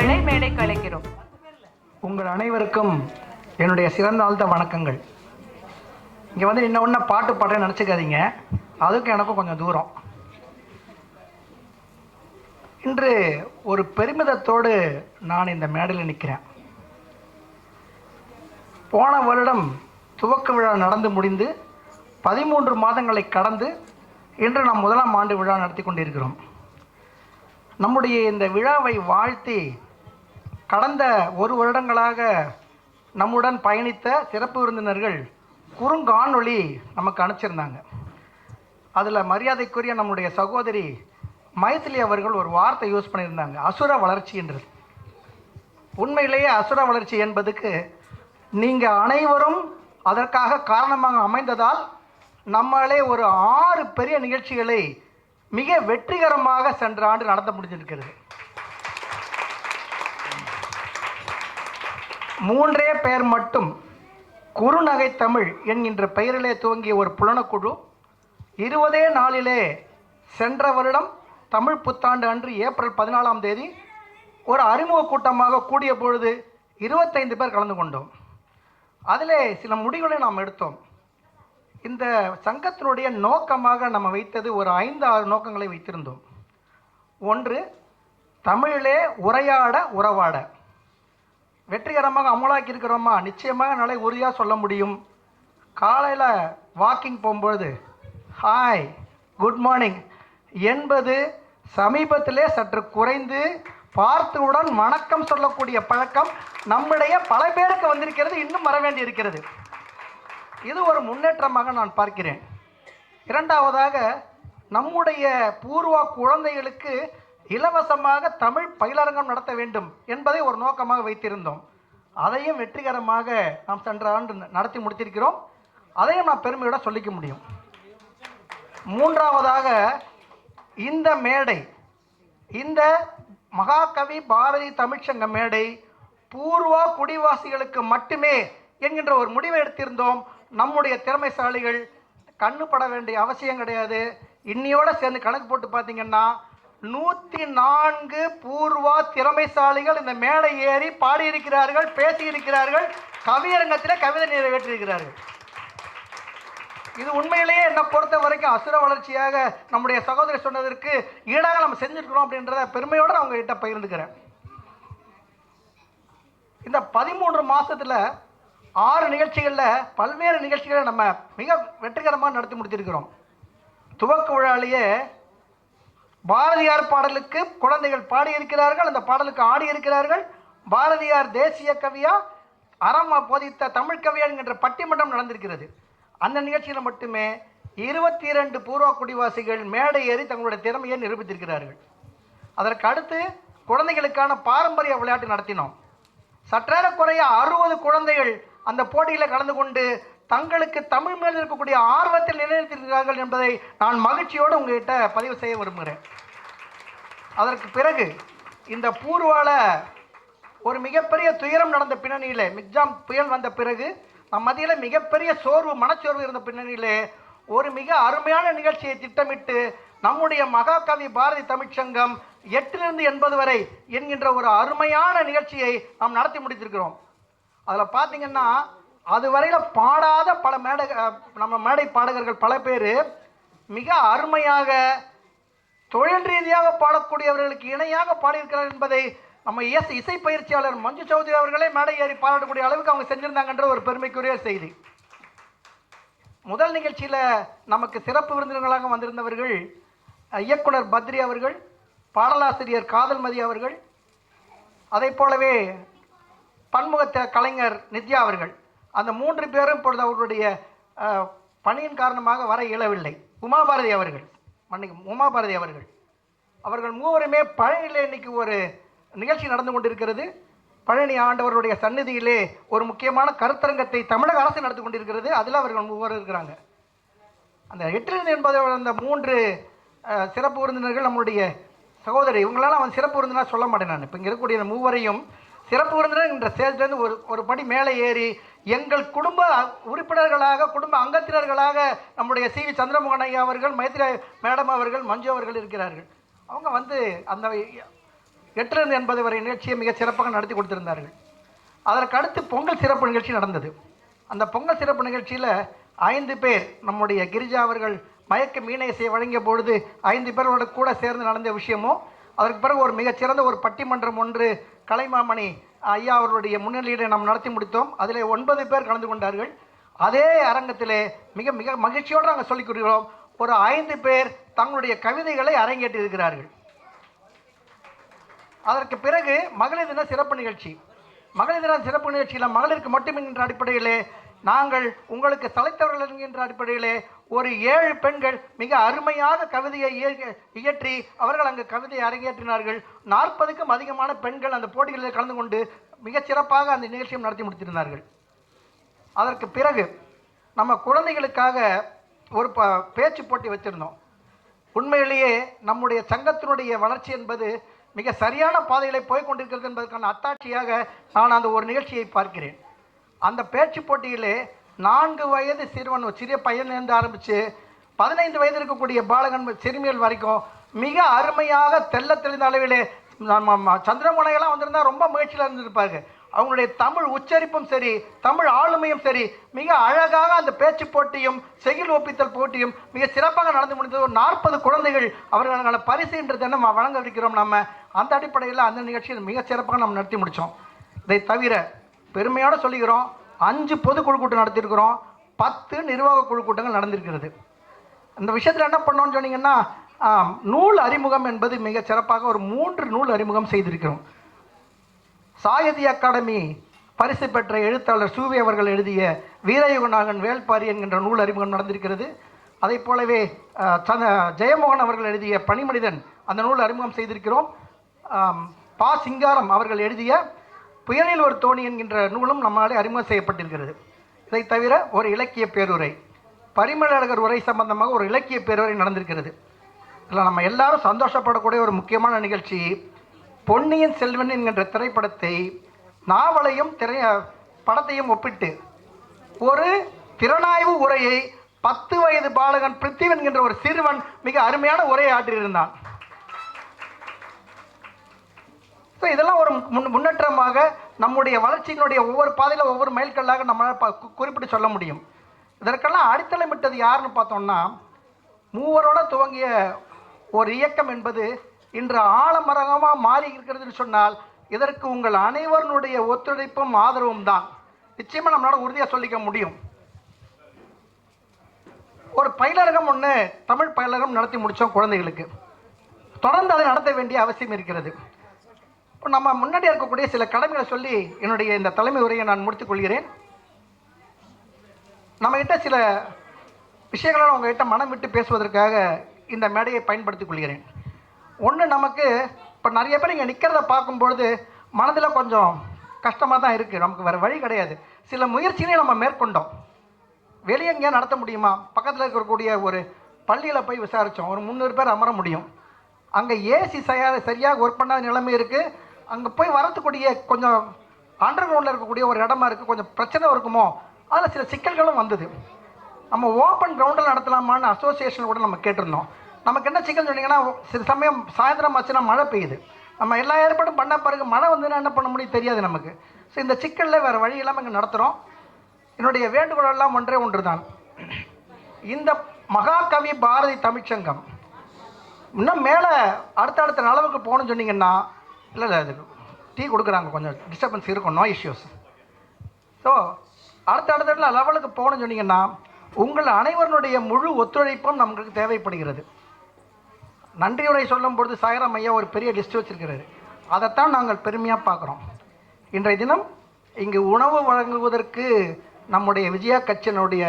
அவர்களை மேடைக்கு அழைக்கிறோம். உங்கள் அனைவருக்கும் என்னுடைய சிறந்தாழ்ந்த வணக்கங்கள். இங்கே வந்து இன்னொன்று பாட்டு பாடுறேன்னு நினச்சிக்காதீங்க, அதுக்கும் எனக்கும் கொஞ்சம் தூரம். இன்று ஒரு பெருமிதத்தோடு நான் இந்த மேடையில் நிற்கிறேன். போன வருடம் துவக்க விழா நடந்து முடிந்து 13 மாதங்களை கடந்து இன்று நாம் 1ஆம் ஆண்டு விழா நடத்தி கொண்டிருக்கிறோம். நம்முடைய இந்த விழாவை வாழ்த்தி கடந்த 1 வருடங்களாக நம்முடன் பயணித்த சிறப்பு விருந்தினர்கள் குறுங்காணொளி நமக்கு அனுப்பிச்சிருந்தாங்க. அதில் மரியாதைக்குரிய நம்முடைய சகோதரி மைதிலி அவர்கள் ஒரு வார்த்தை யூஸ் பண்ணியிருந்தாங்க, அசுர வளர்ச்சி என்றது. உண்மையிலேயே அசுர வளர்ச்சி என்பதுக்கு நீங்கள் அனைவரும் அதற்காக காரணமாக அமைந்ததால் நம்மளே ஒரு 6 பெரிய நிகழ்ச்சிகளை மிக வெற்றிகரமாக சென்ற ஆண்டு நடத்த முடிஞ்சிருக்கிறது. 3 பேர் மட்டும் குறுநகை தமிழ் என்கின்ற பெயரிலே துவங்கிய ஒரு புலனக்குழு 20 நாளிலே சென்ற வருடம் தமிழ் புத்தாண்டு அன்று ஏப்ரல் 14ஆம் தேதி ஒரு அறிமுக கூட்டமாக கூடிய பொழுது 25 பேர் கலந்து கொண்டோம். அதிலே சில முடிவுகளை நாம் எடுத்தோம். இந்த சங்கத்தினுடைய நோக்கமாக நம்ம வைத்தது ஒரு 5-6 நோக்கங்களை வைத்திருந்தோம். ஒன்று, தமிழிலே உரையாட உறவாட. வெற்றிகரமாக அமலாக்கி இருக்கிறோமா? நிச்சயமாக நாளை உறுதியாக சொல்ல முடியும். காலையில் வாக்கிங் போகும்பொழுது ஹாய் குட் மார்னிங் என்பது சமீபத்திலே சற்று குறைந்து பார்த்தவுடன் வணக்கம் சொல்லக்கூடிய பழக்கம் நம்முடைய பல பேருக்கு வந்திருக்கிறது, இன்னும் வர வேண்டி இருக்கிறது. இது ஒரு முன்னேற்றமாக நான் பார்க்கிறேன். இரண்டாவதாக, நம்முடைய பூர்வ குழந்தைகளுக்கு இலவசமாக தமிழ் பயிலரங்கம் நடத்த வேண்டும் என்பதை ஒரு நோக்கமாக வைத்திருந்தோம். அதையும் வெற்றிகரமாக நாம் சென்ற ஆண்டு நடத்தி முடித்திருக்கிறோம். அதையும் நான் பெருமையோட சொல்லிக்க முடியும். மூன்றாவதாக, இந்த மேடை, இந்த மகாகவி பாரதி தமிழ்ச்சங்க மேடை பூர்வ குடிவாசிகளுக்கு மட்டுமே என்கின்ற ஒரு முடிவை எடுத்திருந்தோம். நம்முடைய திறமைசாலிகள் கண்ணுப்பட வேண்டிய அவசியம் கிடையாது. இன்னையோடு சேர்ந்து கணக்கு போட்டு பார்த்தீங்கன்னா 104 பூர்வ திறமைசாலிகள் இந்த மேடை ஏறி பாடியிருக்கிறார்கள், பேசியிருக்கிறார்கள், கவியரங்கத்தில் கவிதை நிறைவேற்றியிருக்கிறார்கள். இது உண்மையிலேயே என்னை பொறுத்த வரைக்கும் அசுர வளர்ச்சியாக நம்முடைய சகோதரி சொன்னதற்கு ஈடாக நம்ம செஞ்சுருக்கிறோம் அப்படின்றத பெருமையோடு நான் உங்ககிட்ட பகிர்ந்துக்கிறேன். இந்த 13 மாதத்தில் 6 நிகழ்ச்சிகளில் பல்வேறு நிகழ்ச்சிகளை நம்ம மிக வெற்றிகரமாக நடத்தி முடித்திருக்கிறோம். துவக்க விழாலேயே பாரதியார் பாடலுக்கு குழந்தைகள் பாடியிருக்கிறார்கள், அந்த பாடலுக்கு ஆடியிருக்கிறார்கள். பாரதியார் தேசிய கவியா, அறம் போதித்த தமிழ் கவியா என்கின்ற பட்டிமன்றம் நடந்திருக்கிறது. அந்த நிகழ்ச்சியில் மட்டுமே 22 பூர்வ குடிவாசிகள் மேடை ஏறி தங்களுடைய திறமையை நிரூபித்திருக்கிறார்கள். அதற்கு அடுத்து குழந்தைகளுக்கான பாரம்பரிய விளையாட்டு நடத்தினோம். சற்றேறக்குறைய 60 குழந்தைகள் அந்த போட்டியில் கலந்து கொண்டு தங்களுக்கு தமிழ் மேல் இருக்கக்கூடிய ஆர்வத்தில் நிலைநிறுத்திருக்கிறார்கள் என்பதை நான் மகிழ்ச்சியோடு உங்கள்கிட்ட பதிவு செய்ய விரும்புகிறேன். அதற்கு பிறகு இந்த பூர்வால ஒரு மிகப்பெரிய துயரம் நடந்த பின்னணியில், மிக்ஜாம் புயல் வந்த பிறகு நம் மத்தியில் மிகப்பெரிய மனச்சோர்வு இருந்த பின்னணியிலே ஒரு மிக அருமையான நிகழ்ச்சியை திட்டமிட்டு நம்முடைய மகாகவி பாரதி தமிழ்ச்சங்கம் 8லிருந்து 80 வரை என்கின்ற ஒரு அருமையான நிகழ்ச்சியை நாம் நடத்தி முடித்திருக்கிறோம். அதில் பார்த்தீங்கன்னா அதுவரையில் பாடாத பல நம்ம மேடை பாடகர்கள் பல பேர் மிக அருமையாக தொழில் ரீதியாக பாடக்கூடியவர்களுக்கு இணையாக பாடியிருக்கிறார் என்பதை நம்ம இசை பயிற்சியாளர் மஞ்சு சௌத்ரி அவர்களே மேடை ஏறி பாராட்டக்கூடிய அளவுக்கு அவங்க செஞ்சிருந்தாங்கன்ற ஒரு பெருமைக்குரிய செய்தி. முதல் நிகழ்ச்சியில் நமக்கு சிறப்பு விருந்தினர்களாக வந்திருந்தவர்கள் இயக்குனர் பத்ரி அவர்கள், பாடலாசிரியர் காதல்மதி அவர்கள், அதை போலவே பன்முக கலைஞர் நித்யா அவர்கள். அந்த 3 பேரும் இப்பொழுது அவர்களுடைய பணியின் காரணமாக வர இயலவில்லை. உமாபாரதி அவர்கள் அவர்கள் மூவருமே பழனியில் இன்னைக்கு ஒரு நிகழ்ச்சி நடந்து கொண்டிருக்கிறது. பழனி ஆண்டவருடைய சந்நிதியிலே ஒரு முக்கியமான கருத்தரங்கத்தை தமிழக அரசு நடத்தி கொண்டிருக்கிறது. அதில் அவர்கள் மூவர் இருக்கிறாங்க. அந்த 8லிருந்து 80 அந்த 3 சிறப்பு விருந்தினர்கள் நம்மளுடைய சகோதரி. இவங்களால அவன் சிறப்பு விருந்தினர் சொல்ல மாட்டேன். நான் இப்போ இங்கே இருக்கக்கூடிய மூவரையும் சிறப்பு விருந்தினர் என்ற ஸ்டேஜ்லேருந்து ஒரு படி மேலே ஏறி எங்கள் குடும்ப உறுப்பினர்களாக, குடும்ப அங்கத்தினர்களாக நம்முடைய சி.வி. சந்திரமோகன் ஐயா அவர்கள், மைத்ரி மேடம் அவர்கள், மஞ்சு அவர்கள் இருக்கிறார்கள். அவங்க அந்த 8லிருந்து 80 வரை நிகழ்ச்சியை மிக சிறப்பாக நடத்தி கொடுத்திருந்தார்கள். அதற்கு அடுத்து பொங்கல் சிறப்பு நிகழ்ச்சி நடந்தது. அந்த பொங்கல் சிறப்பு நிகழ்ச்சியில் 5 பேர் நம்முடைய கிரிஜா அவர்கள் மயக்க மீனேசை வழங்கிய பொழுது 5 பேரோட கூட சேர்ந்து நடந்த விஷயமும், அதற்கு பிறகு ஒரு மிகச்சிறந்த ஒரு பட்டிமன்றம் ஒன்று கலைமாமணி ஐயா அவர்களுடைய முன்னிலையிலே நாம் நடத்தி முடித்தோம். அதில் 9 பேர் கலந்து கொண்டார்கள். அதே அரங்கத்திலே மிக மிக மகிழ்ச்சியோடு நாங்கள் சொல்லிக் கொள்கிறோம், ஒரு 5 பேர் தங்களுடைய கவிதைகளை அரங்கேற்றிருக்கிறார்கள். அதற்கு பிறகு மகளிர் தின சிறப்பு நிகழ்ச்சி. மகளிர் தின சிறப்பு நிகழ்ச்சியில் மகளிருக்கு மட்டும் என்கின்ற அடிப்படையிலே நாங்கள் உங்களுக்கு தலைத்தவர்கள் என்கின்ற அடிப்படையிலே ஒரு 7 பெண்கள் மிக அருமையாக கவிதையை இயற்றி அவர்கள் அங்கு கவிதையை அரங்கேற்றினார்கள். 40க்கும் அதிகமான பெண்கள் அந்த போட்டிகளில் கலந்து கொண்டு மிகச் சிறப்பாக அந்த நிகழ்ச்சியை நடத்தி முடித்திருந்தார்கள். அதற்கு பிறகு நம்ம குழந்தைகளுக்காக ஒரு பேச்சு போட்டி வச்சுருந்தோம். உண்மையிலேயே நம்முடைய சங்கத்தினுடைய வளர்ச்சி என்பது மிக சரியான பாதைகளை போய்கொண்டிருக்கிறது என்பதற்கான அத்தாட்சியாக நான் அந்த ஒரு நிகழ்ச்சியை பார்க்கிறேன். அந்த பேச்சு போட்டியிலே 4 வயது சிறுவன், சிறிய பையன்லேருந்து ஆரம்பித்து 15 வயது இருக்கக்கூடிய பாலகன் சிறுமியல் வரைக்கும் மிக அருமையாக தெல்ல தெளிந்த அளவிலே சந்திரமுனையெல்லாம் வந்திருந்தால் ரொம்ப முயற்சியில் இருந்திருப்பாங்க. அவங்களுடைய தமிழ் உச்சரிப்பும் சரி, தமிழ் ஆளுமையும் சரி, மிக அழகாக அந்த பேச்சு போட்டியும் செய்யுள் ஒப்பித்தல் போட்டியும் மிக சிறப்பாக நடந்து முடிந்தது. ஒரு 40 குழந்தைகள் அவர்களுக்கான பரிசு என்ற தினம் வழங்க இருக்கிறோம். நம்ம அந்த அடிப்படையில் அந்த நிகழ்ச்சியில் மிக சிறப்பாக நம்ம நடத்தி முடித்தோம். இதை தவிர பெருமையோடு சொல்லிக்கிறோம், 5 பொதுக்குழு கூட்டம் நடத்தியிருக்கிறோம், 10 நிர்வாக குழு கூட்டங்கள் நடந்திருக்கிறது. இந்த விஷயத்தில் என்ன பண்ணோன்னு சொன்னீங்கன்னா, நூல் அறிமுகம் என்பது மிக சிறப்பாக ஒரு 3 நூல் அறிமுகம் செய்திருக்கிறோம். சாகித்ய அகாடமி பரிசு பெற்ற எழுத்தாளர் சூவி அவர்கள் எழுதிய வீரயுகநாதன் வேள்பாரி என்கின்ற நூல் அறிமுகம் நடந்திருக்கிறது. அதை போலவே ஜெயமோகன் அவர்கள் எழுதிய பனிமனிதன் அந்த நூல் அறிமுகம் செய்திருக்கிறோம். பா சிங்காரம் அவர்கள் எழுதிய புயலில் ஒரு தோணி என்கின்ற நூலும் நம்மளாலே அறிமுகம் செய்யப்பட்டிருக்கிறது. இதை தவிர ஒரு இலக்கிய பேருரை, பரிமளகர் உரை சம்பந்தமாக ஒரு இலக்கிய பேருரை நடந்திருக்கிறது. இதில் நம்ம எல்லாரும் சந்தோஷப்படக்கூடிய ஒரு முக்கியமான நிகழ்ச்சி, பொன்னியின் செல்வன் என்கின்ற திரைப்படத்தை நாவலையும் படத்தையும் ஒப்பிட்டு ஒரு திறனாய்வு உரையை 10 வயது பாலகன் பிருத்திவன் என்கின்ற ஒரு சிறுவன் மிக அருமையான உரையை ஆற்றியிருந்தான். இதெல்லாம் ஒரு முன்னேற்றமாக நம்முடைய வளர்ச்சியினுடைய ஒவ்வொரு பாதையில் ஒவ்வொரு மைல்கல்லாக நம்மளால் குறிப்பிட்டு சொல்ல முடியும். இதற்கெல்லாம் அடித்தளமிட்டது யாருன்னு பார்த்தோம்னா, மூவரோட துவங்கிய ஒரு இயக்கம் என்பது இன்று ஆலமரமாக மாறி இருக்கிறதுன்னு சொன்னால் இதற்கு உங்கள் அனைவருடைய ஒத்துழைப்பும் ஆதரவும் தான். நிச்சயமாக நம்மளால் உறுதியாக சொல்லிக்க முடியும். ஒரு பயிலரங்கம் ஒன்று, தமிழ் பயிலரங்கம் நடத்தி முடித்தோம் குழந்தைகளுக்கு. தொடர்ந்து அதை நடத்த வேண்டிய அவசியம் இருக்கிறது. இப்போ நம்ம முன்னாடி இருக்கக்கூடிய சில கடமைகளை சொல்லி என்னுடைய இந்த தலைமை உரையை நான் முடித்துக் கொள்கிறேன். நம்மகிட்ட சில விஷயங்களை உங்ககிட்ட மனம் விட்டு பேசுவதற்காக இந்த மேடையை பயன்படுத்திக் கொள்கிறேன். ஒன்று, நமக்கு இப்போ நிறைய பேர் இங்கே நிற்கிறத பார்க்கும்பொழுது மனதில் கொஞ்சம் கஷ்டமாக தான் இருக்குது. நமக்கு வேறு வழி கிடையாது. சில முயற்சிகளையும் நம்ம மேற்கொண்டோம். வெளியே எங்கேயா நடத்த முடியுமா? பக்கத்தில் இருக்கக்கூடிய ஒரு பள்ளியில் போய் விசாரித்தோம். ஒரு 300 பேர் அமர முடியும். அங்கே ஏசி சரியாக ஒர்க் பண்ணாத நிலைமை இருக்குது. அங்கே போய் வரத்துக்கூடிய கொஞ்சம் அண்டர் கிரவுண்டில் இருக்கக்கூடிய ஒரு இடமா இருக்குது, கொஞ்சம் பிரச்சனை இருக்குமோ, அதில் சில சிக்கல்களும் வந்தது. நம்ம ஓப்பன் கிரவுண்டில் நடத்தலாமான்னு அசோசியேஷன் கூட நம்ம கேட்டிருந்தோம். நமக்கு என்ன சிக்கல் சொன்னீங்கன்னா, சில சமயம் சாயந்தரம் ஆச்சுன்னா மழை பெய்யுது. நம்ம எல்லா ஏற்பாடும் பண்ண பிறகு மழை வந்துன்னா என்ன பண்ண முடியும் தெரியாது நமக்கு. ஸோ இந்த சிக்கலில் வேறு வழி இல்லாமல் இங்கே நடத்துகிறோம். என்னுடைய வேண்டுகோளெல்லாம் ஒன்று தான், இந்த மகாகவி பாரதி தமிழ்ச்சங்கம் இன்னும் மேலே அடுத்தடுத்த அளவுக்கு போகணும்னு சொன்னீங்கன்னா, இல்லை அது டீ கொடுக்குறாங்க, கொஞ்சம் டிஸ்டர்பன்ஸ் இருக்கும், நோ இஷ்யூஸ். ஸோ அடுத்த லெவலுக்கு போகணும்னு சொன்னீங்கன்னா உங்கள் அனைவருடைய முழு ஒத்துழைப்பும் நமக்கு தேவைப்படுகிறது. நன்றியுரை சொல்லும் பொழுது சாயராம் ஐயா ஒரு பெரிய லிஸ்ட் வச்சிருக்கிறாரு. அதைத்தான் நாங்கள் பெருமையாக பார்க்குறோம். இன்றைய தினம் இங்கு உணவு வழங்குவதற்கு நம்முடைய விஜயா கட்சியினுடைய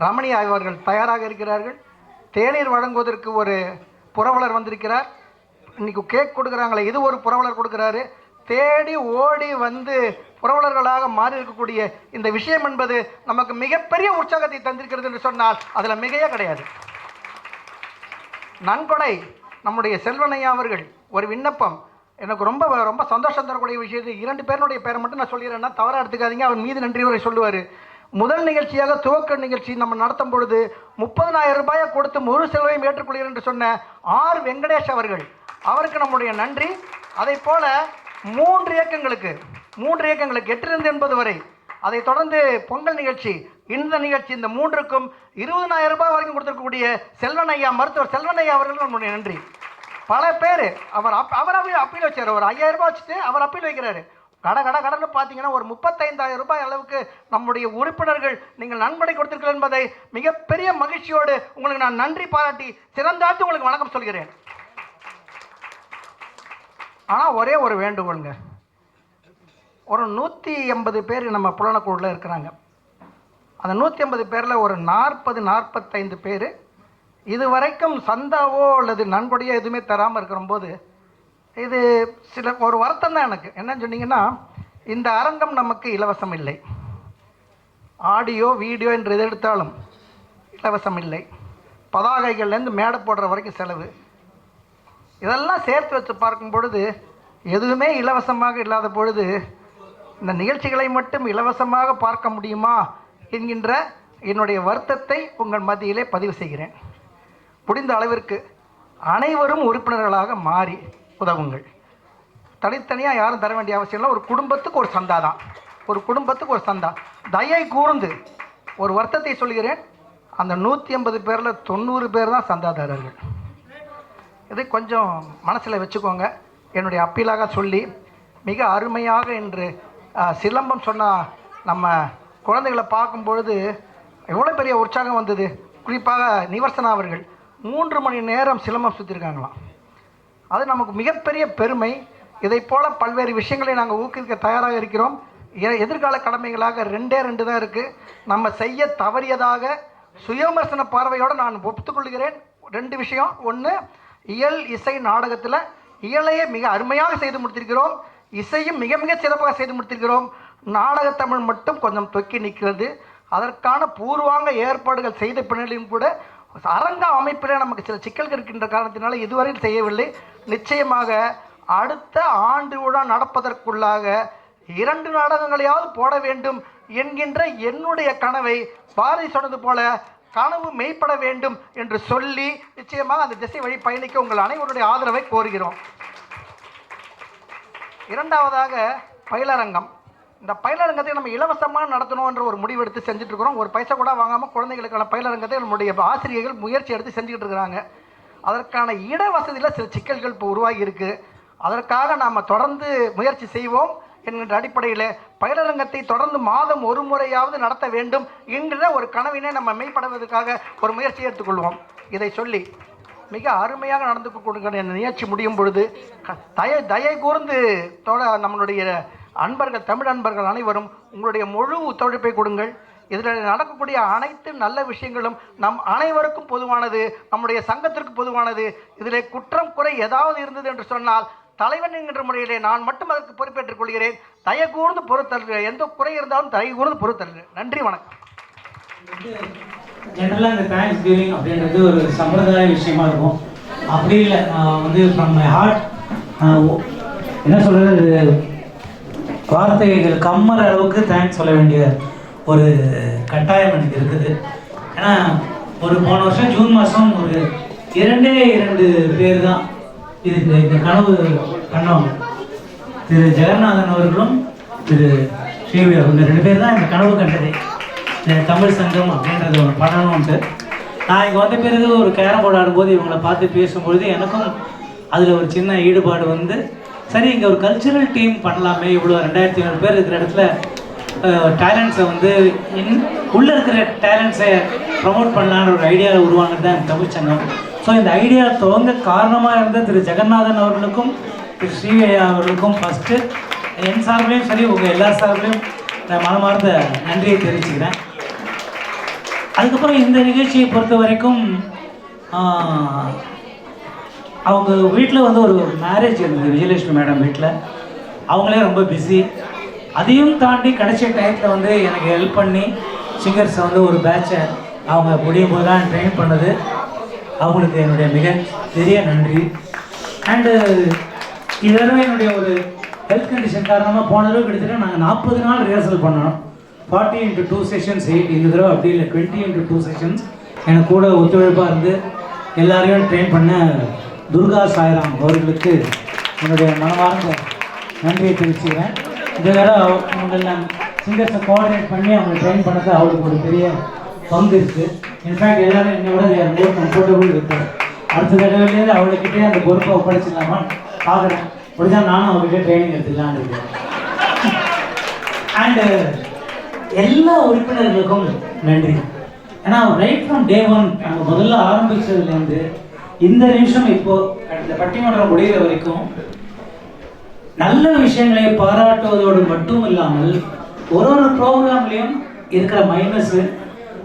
ரமணி அவர்கள் தயாராக இருக்கிறார்கள். தேநீர் வழங்குவதற்கு ஒரு புரவலர் வந்திருக்கிறார். இன்றைக்கி கேக் கொடுக்குறாங்களே, இது ஒரு புரவலர் கொடுக்குறாரு. தேடி ஓடி வந்து புரவலர்களாக மாறி இருக்கக்கூடிய இந்த விஷயம் என்பது நமக்கு மிகப்பெரிய உற்சாகத்தை தந்திருக்கிறது என்று சொன்னால் அதில் மிகையே கிடையாது. நன்கொடை நம்முடைய செல்வனையா அவர்கள் ஒரு விண்ணப்பம், எனக்கு ரொம்ப ரொம்ப சந்தோஷம் தரக்கூடிய விஷயத்தை 2 பேருடைய பேரை மட்டும் நான் சொல்லிடுறேன்னா தவறாக எடுத்துக்காதீங்க. அவர் மீது நன்றி உரை சொல்லுவார். முதல் நிகழ்ச்சியாக துவக்க நிகழ்ச்சி நம்ம நடத்தும் பொழுது 30,000 ரூபாயை கொடுத்து முழு செலவையும் ஏற்றுக்கொள்கிறேன் என்று சொன்ன ஆர் வெங்கடேஷ் அவர்கள், அவருக்கு நம்முடைய நன்றி. அதை போல 3 இயக்கங்களுக்கு 8 80 வரை, அதை தொடர்ந்து பொங்கல் நிகழ்ச்சி, இந்த நிகழ்ச்சி, இந்த 3க்கும் 20,000 ரூபாய் வரைக்கும் கொடுத்துருக்கக்கூடிய செல்வன் ஐயா, மருத்துவர் செல்வன் ஐயா அவர்களுக்கு நம்முடைய நன்றி. பல பேர் அவர் அப்பீல் வச்சார். ஒரு 5,000 ரூபாய் வச்சுட்டு அவர் அப்பீல் வைக்கிறாரு. கடன்னு பார்த்தீங்கன்னா ஒரு 35,000 ரூபாய் அளவுக்கு நம்முடைய உறுப்பினர்கள் நீங்கள் நன்கொடை கொடுத்திருக்கிறீர்கள் என்பதை மிகப்பெரிய மகிழ்ச்சியோடு உங்களுக்கு நான் நன்றி பாராட்டி சிறந்தாட்டு உங்களுக்கு வணக்கம் சொல்கிறேன். ஆனால் ஒரே ஒரு வேண்டுகோளுங்க, ஒரு 180 பேர் நம்ம புலனக்குழுவில் இருக்கிறாங்க. அந்த 180 பேரில் ஒரு 40-45 பேர் இதுவரைக்கும் சந்தாவோ அல்லது நன்கொடையோ எதுவுமே தராமல் இருக்கிறபோது இது ஒரு வருத்தம் தான் எனக்கு. என்னன்னு சொன்னீங்கன்னா, இந்த அரங்கம் நமக்கு இலவசம் இல்லை. ஆடியோ வீடியோ என்று எது எடுத்தாலும் இலவசம் இல்லை. பதாகைகள்லேருந்து மேடை போடுற வரைக்கும் செலவு. இதெல்லாம் சேர்த்து வச்சு பார்க்கும் பொழுது எதுவுமே இலவசமாக இல்லாத பொழுது இந்த நிகழ்ச்சிகளை மட்டும் இலவசமாக பார்க்க முடியுமா என்கின்ற என்னுடைய வருத்தத்தை உங்கள் மத்தியிலே பதிவு செய்கிறேன். முடிந்த அளவிற்கு அனைவரும் உறுப்பினர்களாக மாறி உதவுங்கள். தனித்தனியாக யாரும் தர வேண்டிய அவசியம் இல்லை. ஒரு குடும்பத்துக்கு ஒரு சந்தா தான், ஒரு குடும்பத்துக்கு ஒரு சந்தா. தயை கூர்ந்து ஒரு வருத்தத்தை சொல்கிறேன், அந்த 180 பேரில் 90 பேர் தான் சந்தாதாரர்கள். இது கொஞ்சம் மனசில் வச்சுக்கோங்க. என்னுடைய அப்பீலாக சொல்லி மிக அருமையாக இன்று சிலம்பம் சொன்னால் நம்ம குழந்தைகளை பார்க்கும் பொழுது எவ்வளோ பெரிய உற்சாகம் வந்தது. குறிப்பாக நிவர்சனா அவர்கள் 3 மணி நேரம் சிலம்பம் சுற்றிருக்காங்களாம். அது நமக்கு மிகப்பெரிய பெருமை. இதை போல் பல்வேறு விஷயங்களை நாங்கள் ஊக்குவிக்க தயாராக இருக்கிறோம். எதிர்கால கடமைகளாக 2 தான் இருக்குது. நம்ம செய்ய தவறியதாக சுயவிமர்சன பார்வையோடு நான் ஒப்புத்துக்கொள்கிறேன். 2 விஷயம். ஒன்று, இயல் இசை நாடகத்தில் இயலையே மிக அருமையாக செய்து முடித்திருக்கிறோம், இசையும் மிக மிக சிறப்பாக செய்து முடித்திருக்கிறோம். நாடகத்தமிழ் மட்டும் கொஞ்சம் தொக்கி நிற்கிறது. அதற்கான பூர்வாங்க ஏற்பாடுகள் செய்த பின்னணியும் கூட அரங்க அமைப்பில் நமக்கு சில சிக்கல்கள் இருக்கின்ற காரணத்தினால இதுவரையில் செய்யவில்லை. நிச்சயமாக அடுத்த ஆண்டு விழா நடப்பதற்குள்ளாக 2 நாடகங்களையாவது போட வேண்டும் என்கின்ற என்னுடைய கனவை பாரதி சொன்னது போல கனவு மெய்ப்பட வேண்டும் என்று சொல்லி நிச்சயமாக அந்த திசை வழி பயணிக்க உங்கள் அனைவருடைய ஆதரவை கோருகிறோம். 2வதாக பயிலரங்கம். இந்த பயிலரங்கத்தை நம்ம இலவசமாக நடத்தணும் என்ற ஒரு முடிவு எடுத்து செஞ்சுட்டு இருக்கிறோம். ஒரு பைசா கூட வாங்காமல் குழந்தைகளுக்கான பயிலரங்கத்தை நம்முடைய ஆசிரியர்கள் முயற்சி எடுத்து செஞ்சுக்கிட்டு இருக்கிறாங்க. அதற்கான இட வசதியில் சில சிக்கல்கள் இப்போ உருவாகி இருக்குது. அதற்காக நாம் தொடர்ந்து முயற்சி செய்வோம் என்கின்ற அடிப்படையில் பயிலரங்கத்தை தொடர்ந்து மாதம் ஒரு முறையாவது நடத்த வேண்டும் என்கிற ஒரு கனவினை நம்ம மெய்ப்படுவதற்காக ஒரு முயற்சியை எடுத்துக்கொள்வோம். இதை சொல்லி மிக அருமையாக நடந்து கொடுக்கிற நிகழ்ச்சி முடியும் பொழுது தயை கூர்ந்து நம்மளுடைய அன்பர்கள், தமிழ் அன்பர்கள் அனைவரும் உங்களுடைய முழு ஒத்துழைப்பை கொடுங்கள். இதில் நடக்கக்கூடிய அனைத்து நல்ல விஷயங்களும் நம் அனைவருக்கும் பொதுவானது, நம்முடைய சங்கத்திற்கு பொதுவானது. இதில் குற்றம் குறை ஏதாவது இருந்தது என்று சொன்னால் தலைவன் என்கின்ற முறையிலே நான் மட்டும் அதற்கு பொறுப்பேற்றுக் கொள்கிறேன். தயை கூர்ந்து பொறுத்தல்கிறேன். எந்த குறை இருந்தாலும் தயை கூர்ந்து பொறுத்தல்கிறேன். நன்றி, வணக்கம். ஜென்ரலாக இந்த தேங்க்ஸ் கிவிங் அப்படின்றது ஒரு சம்பிரதாய விஷயமா இருக்கும். அப்படி இல்லை, வந்து ஃப்ரம் மை ஹார்ட் என்ன சொல்கிறது, வார்த்தைகள் கம்மற அளவுக்கு தேங்க்ஸ் சொல்ல வேண்டிய ஒரு கட்டாயம் எனக்கு இருக்குது. ஏன்னா ஒரு போன வருஷம் ஜூன் மாதம் ஒரு 2 பேர் தான் இதுக்கு இந்த கனவு கண்டவங்க. திரு ஜெகநாதன் அவர்களும் திரு ஸ்ரீவி அவங்க 2 பேர் தான் இந்த கனவு கண்டதே. இந்த தமிழ் சங்கம் அப்படின்றது ஒன்று பண்ணணும்ன்ட்டு நான் இங்கே வந்த பிறகு ஒரு கேரம் போர்டு ஆடும்போது இவங்களை பார்த்து பேசும்பொழுது எனக்கும் அதில் ஒரு சின்ன ஈடுபாடு வந்து, சரி இங்கே ஒரு கல்ச்சுரல் டீம் பண்ணலாமே, இவ்வளோ 2500 பேர் இருக்கிற இடத்துல டேலண்ட்ஸை வந்து உள்ளே இருக்கிற டேலண்ட்ஸை ப்ரமோட் பண்ணலான்னு ஒரு ஐடியாவில் உருவானது தான் தமிழ் சங்கம். ஸோ இந்த ஐடியா துவங்க காரணமாக இருந்த திரு ஜெகநாதன் அவர்களுக்கும் திரு ஸ்ரீவையா அவர்களுக்கும் ஃபஸ்ட்டு என் சார்பிலையும் சரி உங்கள் எல்லா சார்பிலையும் நான் மனமார்ந்த நன்றியை தெரிவிச்சுக்கிறேன். அதுக்கப்புறம் இந்த நிகழ்ச்சியை பொறுத்த வரைக்கும் அவங்க வீட்டில் வந்து ஒரு மேரேஜ் இருந்தது, விஜயலட்சுமி மேடம் வீட்டில். அவங்களே ரொம்ப பிஸி. அதையும் தாண்டி கடைசி டயத்தில் வந்து எனக்கு ஹெல்ப் பண்ணி சிங்கர்ஸை வந்து ஒரு பேட்சை அவங்க முடியும் போது தான் ட்ரெயின் பண்ணது. அவங்களுக்கு என்னுடைய மிக பெரிய நன்றி. அண்டு இதெல்லாம் என்னுடைய ஒரு ஹெல்த் கண்டிஷன் காரணமாக போன தடவை கிட்டத்தட்ட நாங்கள் 40 நாள் ரிஹர்சல் பண்ணோம். 40 into 2 sessions 8, இந்த தடவை அப்படி இல்லை 20 into 2 sessions. எனக்கு கூட ஒத்துழைப்பாக இருந்து எல்லாரையும் ட்ரெயின் பண்ண துர்கா சாய்ராம் அவர்களுக்கு என்னுடைய மனமார்ந்த நன்றியை தெரிவிச்சுக்கிறேன். இந்த தடவை உங்களை நான் சிங்கர்ஸை கோஆர்டினேட் பண்ணி அவங்க ட்ரெயின் பண்ணது அவளுக்கு ஒரு பெரிய பங்கு இருக்குது. இன்ஃபேக்ட் எல்லாரும் என்னை விட மோர் கம்ஃபர்டபுள் இருக்குது. அடுத்த தடவையிலேருந்து அவளுக்கிட்டே அந்த பொறுப்பை ஒப்படைச்சிடலாமா பார்க்குறேன். முடிஞ்சா நானும் அவர்கிட்ட ட்ரைனிங் எடுத்துக்கலான்னு இருக்கேன். அண்டு எல்லா உறுப்பினர்களுக்கும் நன்றி. ஏன்னா ரைட் ஃப்ரம் டே ஒன் நம்ம முதல்ல ஆரம்பித்ததுலேருந்து இந்த நிமிஷம் இப்போது இந்த பட்டிமன்றம் முடிகிற வரைக்கும் நல்ல விஷயங்களை பாராட்டுவதோடு மட்டும் இல்லாமல் ஒரு ப்ரோக்ராம்லேயும் இருக்கிற மைனஸு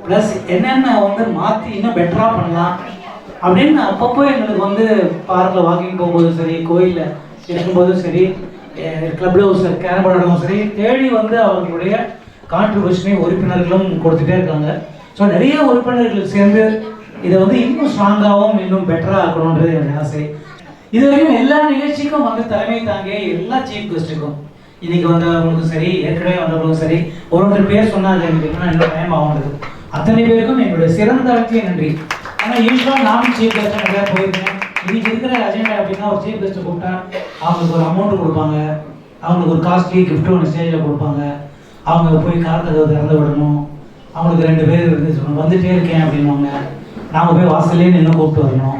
ப்ளஸ் என்னென்ன வந்து மாற்றி இன்னும் பெட்டராக பண்ணலாம் அப்படின்னு அப்பப்போ எங்களுக்கு வந்து பார்க்கில் வாக்கிங் போகும்போதும் சரி, கோயிலில் இருக்கும்போதும் சரி, கிளப் ஹவுஸில் கேரம் விளையாடும் சரி, தேடி வந்து அவர்களுடைய கான்ட்ரிபியூஷனை உறுப்பினர்களும் கொடுத்துட்டே இருக்காங்க. ஸோ நிறைய உறுப்பினர்கள் சேர்ந்து இதை வந்து இன்னும் ஸ்ட்ராங்காகவும் இன்னும் பெட்டராக ஆக்கணுன்றது என்னுடைய ஆசை. இது வரைக்கும் எல்லா நிகழ்ச்சிக்கும் வந்து தலைமை தாங்கிய எல்லா சீஃப் கெஸ்ட்டுக்கும், இன்னைக்கு வந்தவங்களுக்கும் சரி, ஏற்கனவே வந்தவங்களுக்கும் சரி, ஒருத்தர் பேர் சொன்னாங்க எனக்கு இன்னும் டைம் ஆகுது. அத்தனை பேருக்கும் என்னுடைய சிறந்த நன்றி. ஆனால் யூஸ்வலாக நானும் சீஃப் கெஸ்ட் நிறையா போயிருக்கேன். இன்னைக்கு இருக்கிற அஜெண்டா அப்படின்னா ஒரு சீஃப் கெஸ்ட்டை கூப்பிட்டா அவங்களுக்கு ஒரு அமௌண்ட் கொடுப்பாங்க, அவங்களுக்கு ஒரு காஸ்ட்லி கிஃப்ட்டு ஒன்று ஸ்டேஜில் கொடுப்பாங்க, அவங்க போய் காலத்தை திறந்து விடணும், அவங்களுக்கு 2 பேர் இருந்து வந்துட்டே இருக்கேன் அப்படின்வாங்க, நாம் போய் வாசல்லே நின்று கூப்பிட்டு வரணும்.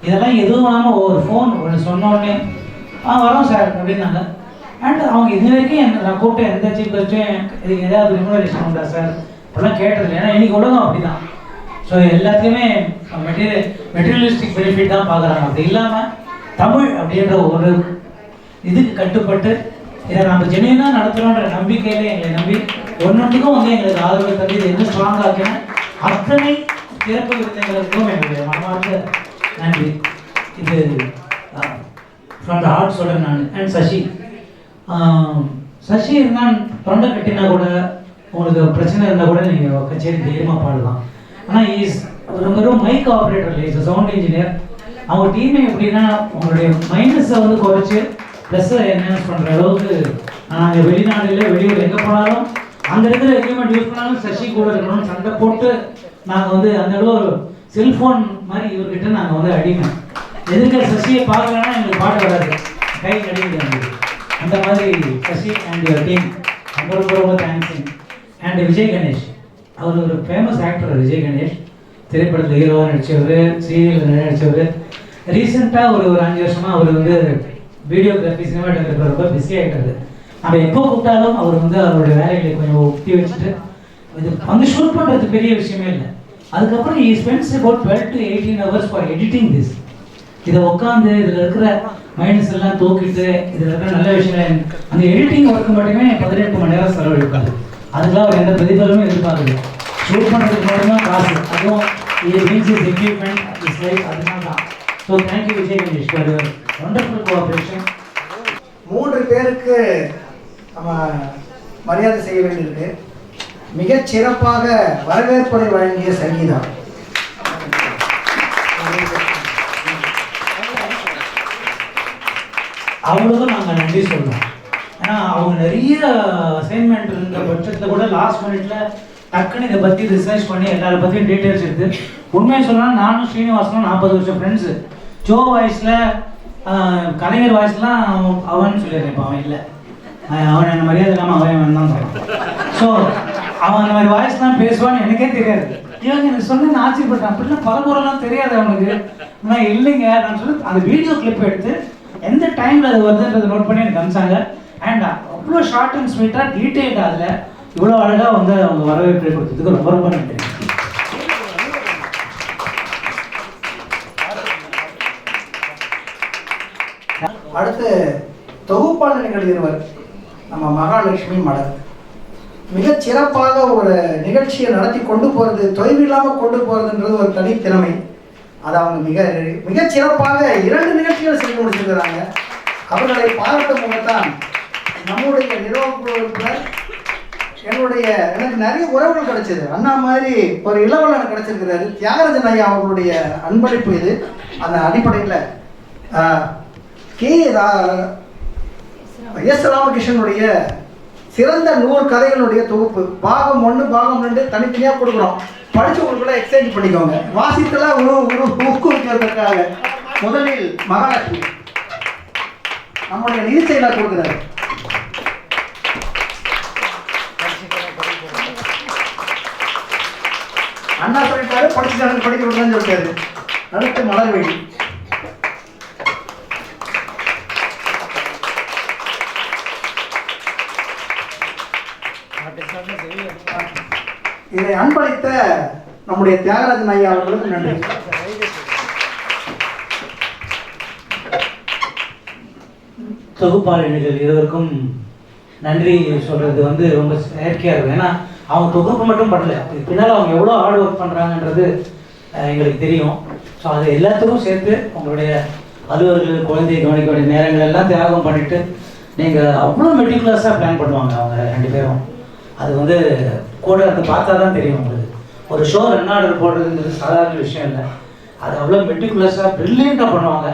இதெல்லாம் எதுவும் இல்லாமல் ஒரு ஃபோன் ஒன்று சொன்னோடனே வரோம் சார் அப்படின்னாங்க. அண்ட் அவங்க இது வரைக்கும் நான் கூப்பிட்டு எந்த சீஃப் கெஸ்ட்டும் இதுக்கு ஏதாவது ரிமுனரேஷன் உண்டா சார் அப்படிலாம் கேட்டதில்லை. ஏன்னா இன்றைக்கி உலகம் அப்படி தான். ஸோ எல்லாத்தையுமே மெட்டீரியலிஸ்டிக் பெனிஃபிட் தான் பார்க்குறாங்க. அப்படி இல்லாமல் தமிழ் அப்படின்ற ஒரு இதுக்கு கட்டுப்பட்டு இதை நம்ம ஜெனியூனாக நடத்துகிறோன்ற நம்பிக்கையிலே எங்களை நம்பி ஒன்றுக்கும் வந்து எங்களுக்கு ஆதரவு தந்து இதை இன்னும் ஸ்ட்ராங் ஆக்கணும். அத்தனை சிறப்பு விருந்தினர்களுக்கும் என்னுடைய மனமார்ந்த நன்றி. இது ஃப்ரம் த ஹார்ட் சொல்கிறேன் நான். அண்ட் சசி இருந்தால் தொண்டை கட்டினா கூட உங்களுக்கு பிரச்சனை இருந்தால் கூட நீங்கள் கச்சேரி தைரியமாக பாடலாம். ஆனால் வெறும் மைக் ஆப்ரேட்டர் இல்லை, இஸ் சவுண்ட் இன்ஜினியர். அவங்க டீமே எப்படின்னா உங்களுடைய மைனஸை வந்து குறைச்சி ப்ளஸ்ஸை என்ஹான்ஸ் பண்ணுற அளவுக்கு நாங்கள் வெளிநாடுல வெளியூர் எங்கே போனாலும் அங்கே இருக்கிற எக்யூப்மெண்ட் யூஸ் பண்ணாலும் சசி கூட இருக்கணும்னு சண்டை போட்டு நாங்கள் வந்து அந்த அளவு ஒரு செல்ஃபோன் மாதிரி இவர்கிட்ட நாங்கள் வந்து அடிமை. எதுக்கு சசியை பார்க்கலன்னா எங்களுக்கு பாட்டு வராது, கை அடிக்கிறது. அந்த மாதிரி சசி அண்ட் யுவர் டீம் ரொம்ப ரொம்ப தேங்க்ஸ். அண்ட் விஜய் கணேஷ், அவர் ஒரு ஃபேமஸ் ஆக்டர். விஜய் கணேஷ் திரைப்படத்தில் ஹீரோவாக நடித்தவர், சீரியலில் நடித்தவர். ரீசெண்டாக ஒரு 5 வருஷமாக அவர் வந்து வீடியோகிராஃபி சினிமாட்டோகிராஃபர் ரொம்ப பிஸி ஆகிட்டாரு. நம்ம எப்போ கூப்பிட்டாலும் அவர் வந்து அவருடைய வேலைகளை கொஞ்சம் ஒட்டி வச்சுட்டு இது வந்து ஷூட் பண்ணுறது பெரிய விஷயமே இல்லை. அதுக்கப்புறம் he spends about 12 to 18 hours for editing this. இதை உட்காந்து இதில் இருக்கிற மைனஸ் எல்லாம் தூக்கிட்டு இதில் இருக்கிற நல்ல விஷயங்களை அந்த எடிட்டிங் ஒர்க்கு மட்டுமே 18 மணி நேரம் செலவழிப்பாரு. அதுக்கெல்லாம் அவர் எந்த பிரதிபலமும் எதிர்பார்க்கல. ஷூட் பண்ணுறதுக்கு மட்டும்தான் காசு, அதுவும் எக்யூப்மெண்ட் லைஃப் அதனால தான். So thank you Vijay Ganesh for your wonderful cooperation. 3 பேருக்கு நம்ம மரியாதை செய்ய வேண்டியிருக்கு. மிகச் சிறப்பாக வரவேற்புரை வழங்கிய சங்கீதா, அவங்களுக்கும் நாங்கள் நன்றி சொல்லணும். ஏன்னா அவங்க நிறைய அசைன்மெண்ட் இருந்த பட்சத்தில் கூட லாஸ்ட் மினிட்ல டக்குன்னு இதை பற்றி ரிசர்ச் பண்ணி எல்லாரை பற்றியும் டீட்டெயில்ஸ் எடுத்து உண்மையை சொல்லலாம். நானும் ஸ்ரீனிவாசனும் 40 வருஷம் ஃப்ரெண்ட்ஸு. ஜோ வாய்ஸில் கலைஞர் வாய்ஸ்லாம் அவன் சொல்லிடுறேன். இப்போ அவன் இல்லை, அவன் என்ன மரியாதை இல்லாமல் அவன் தான் சொல்கிறான். ஸோ அவன் அந்த மாதிரி வாய்ஸ்லாம் பேசுவான்னு எனக்கே தெரியாது. இவங்க எனக்கு சொன்ன ஆச்சரியப்பட்டான், அப்படிலாம் பரம்பரெல்லாம் தெரியாது அவனுக்கு. நான் இல்லைங்க நான் சொல்லி அந்த வீடியோ கிளிப் எடுத்து எந்த டைமில் அது வருதுன்றதை நோட் பண்ணி எனக்கு அனுப்பிச்சாங்க. அண்ட் அவ்வளோ ஷார்ட் அண்ட் ஸ்வீட்டாக டீட்டெயில்டாக அதில் இவ்வளோ அழகாக வந்து அவங்க வரவேற்பு கொடுத்ததுக்கு ரொம்ப ரொம்ப நன்றி. அடுத்து தொகுப்பாளர்கள் இருவர் நம்ம மகாலட்சுமி மலர் மிகச் சிறப்பாக ஒரு நிகழ்ச்சியை நடத்தி கொண்டு போகிறது, தொய்வில்லாமல் கொண்டு போகிறதுன்றது ஒரு தனித்திறமை. அதை அவங்க மிகச் சிறப்பாக 2 நிகழ்ச்சிகள் செய்து முடிச்சிருக்கிறாங்க. அவர்களை பாராட்டும் முகத்தான் நம்முடைய நிர்வாக எனக்கு நிறைய உறவுகள் கிடைச்சது. அண்ணா மாதிரி ஒரு இளவலன் கிடைச்சிருக்கிறாரு. தியாகராஜன் ஐயா அவர்களுடைய அன்பளிப்பு இது. அந்த அடிப்படையில் எஸ் ராமகிருஷ்ணனுடைய சிறந்த 100 கதைகளுடைய தொகுப்பு பாகம் 1 பாகம் 2 தனித்தனியாக கொடுக்குறோம். படித்தவங்களுக்குள்ள எக்ஸ்சேஞ்ச் பண்ணிக்கோங்க. வாசித்தெல்லாம் ஊக்குவிக்கிறதுக்காக முதலில் மகாலட்சுமி. நம்முடைய நிதி செயலாளர் கொடுக்குறாரு. அண்ணா சொல்லிட்டாரு படிச்சுட்டு படிக்க விடுறேன்னு சொல்லிட்டாரு. அடுத்து மலர்வேலி. இதை அன்பளித்த நம்முடைய தியாகராஜன் ஐயா அவர்களுக்கு நன்றி. தொகுப்பாளிகள் இருவருக்கும் நன்றி சொல்கிறது வந்து ரொம்ப செயற்கையாக இருக்கும். ஏன்னா அவங்க தொகுப்பு மட்டும் பண்ணல, பின்னால் அவங்க எவ்வளோ ஹார்ட் ஒர்க் பண்ணுறாங்கன்றது எங்களுக்கு தெரியும். ஸோ அது எல்லாத்துக்கும் சேர்த்து உங்களுடைய அலுவலர்கள் குழந்தையை கவனிக்க வேண்டிய நேரங்கள் எல்லாம் தியாகம் பண்ணிவிட்டு நீங்கள் அவ்வளோ மெட்டிகுலஸாக பிளான் பண்ணுவாங்க அவங்க 2 பேரும். அது வந்து கூட அதை பார்த்தா தான் தெரியும் உங்களுக்கு. ஒரு ஷோ ரன் ஆர்டர் போடுறதுங்கிறது சாதாரண விஷயம் இல்லை. அது அவ்வளோ மெட்டிகுலஸாக ப்ரில்லியண்ட்டாக பண்ணுவாங்க.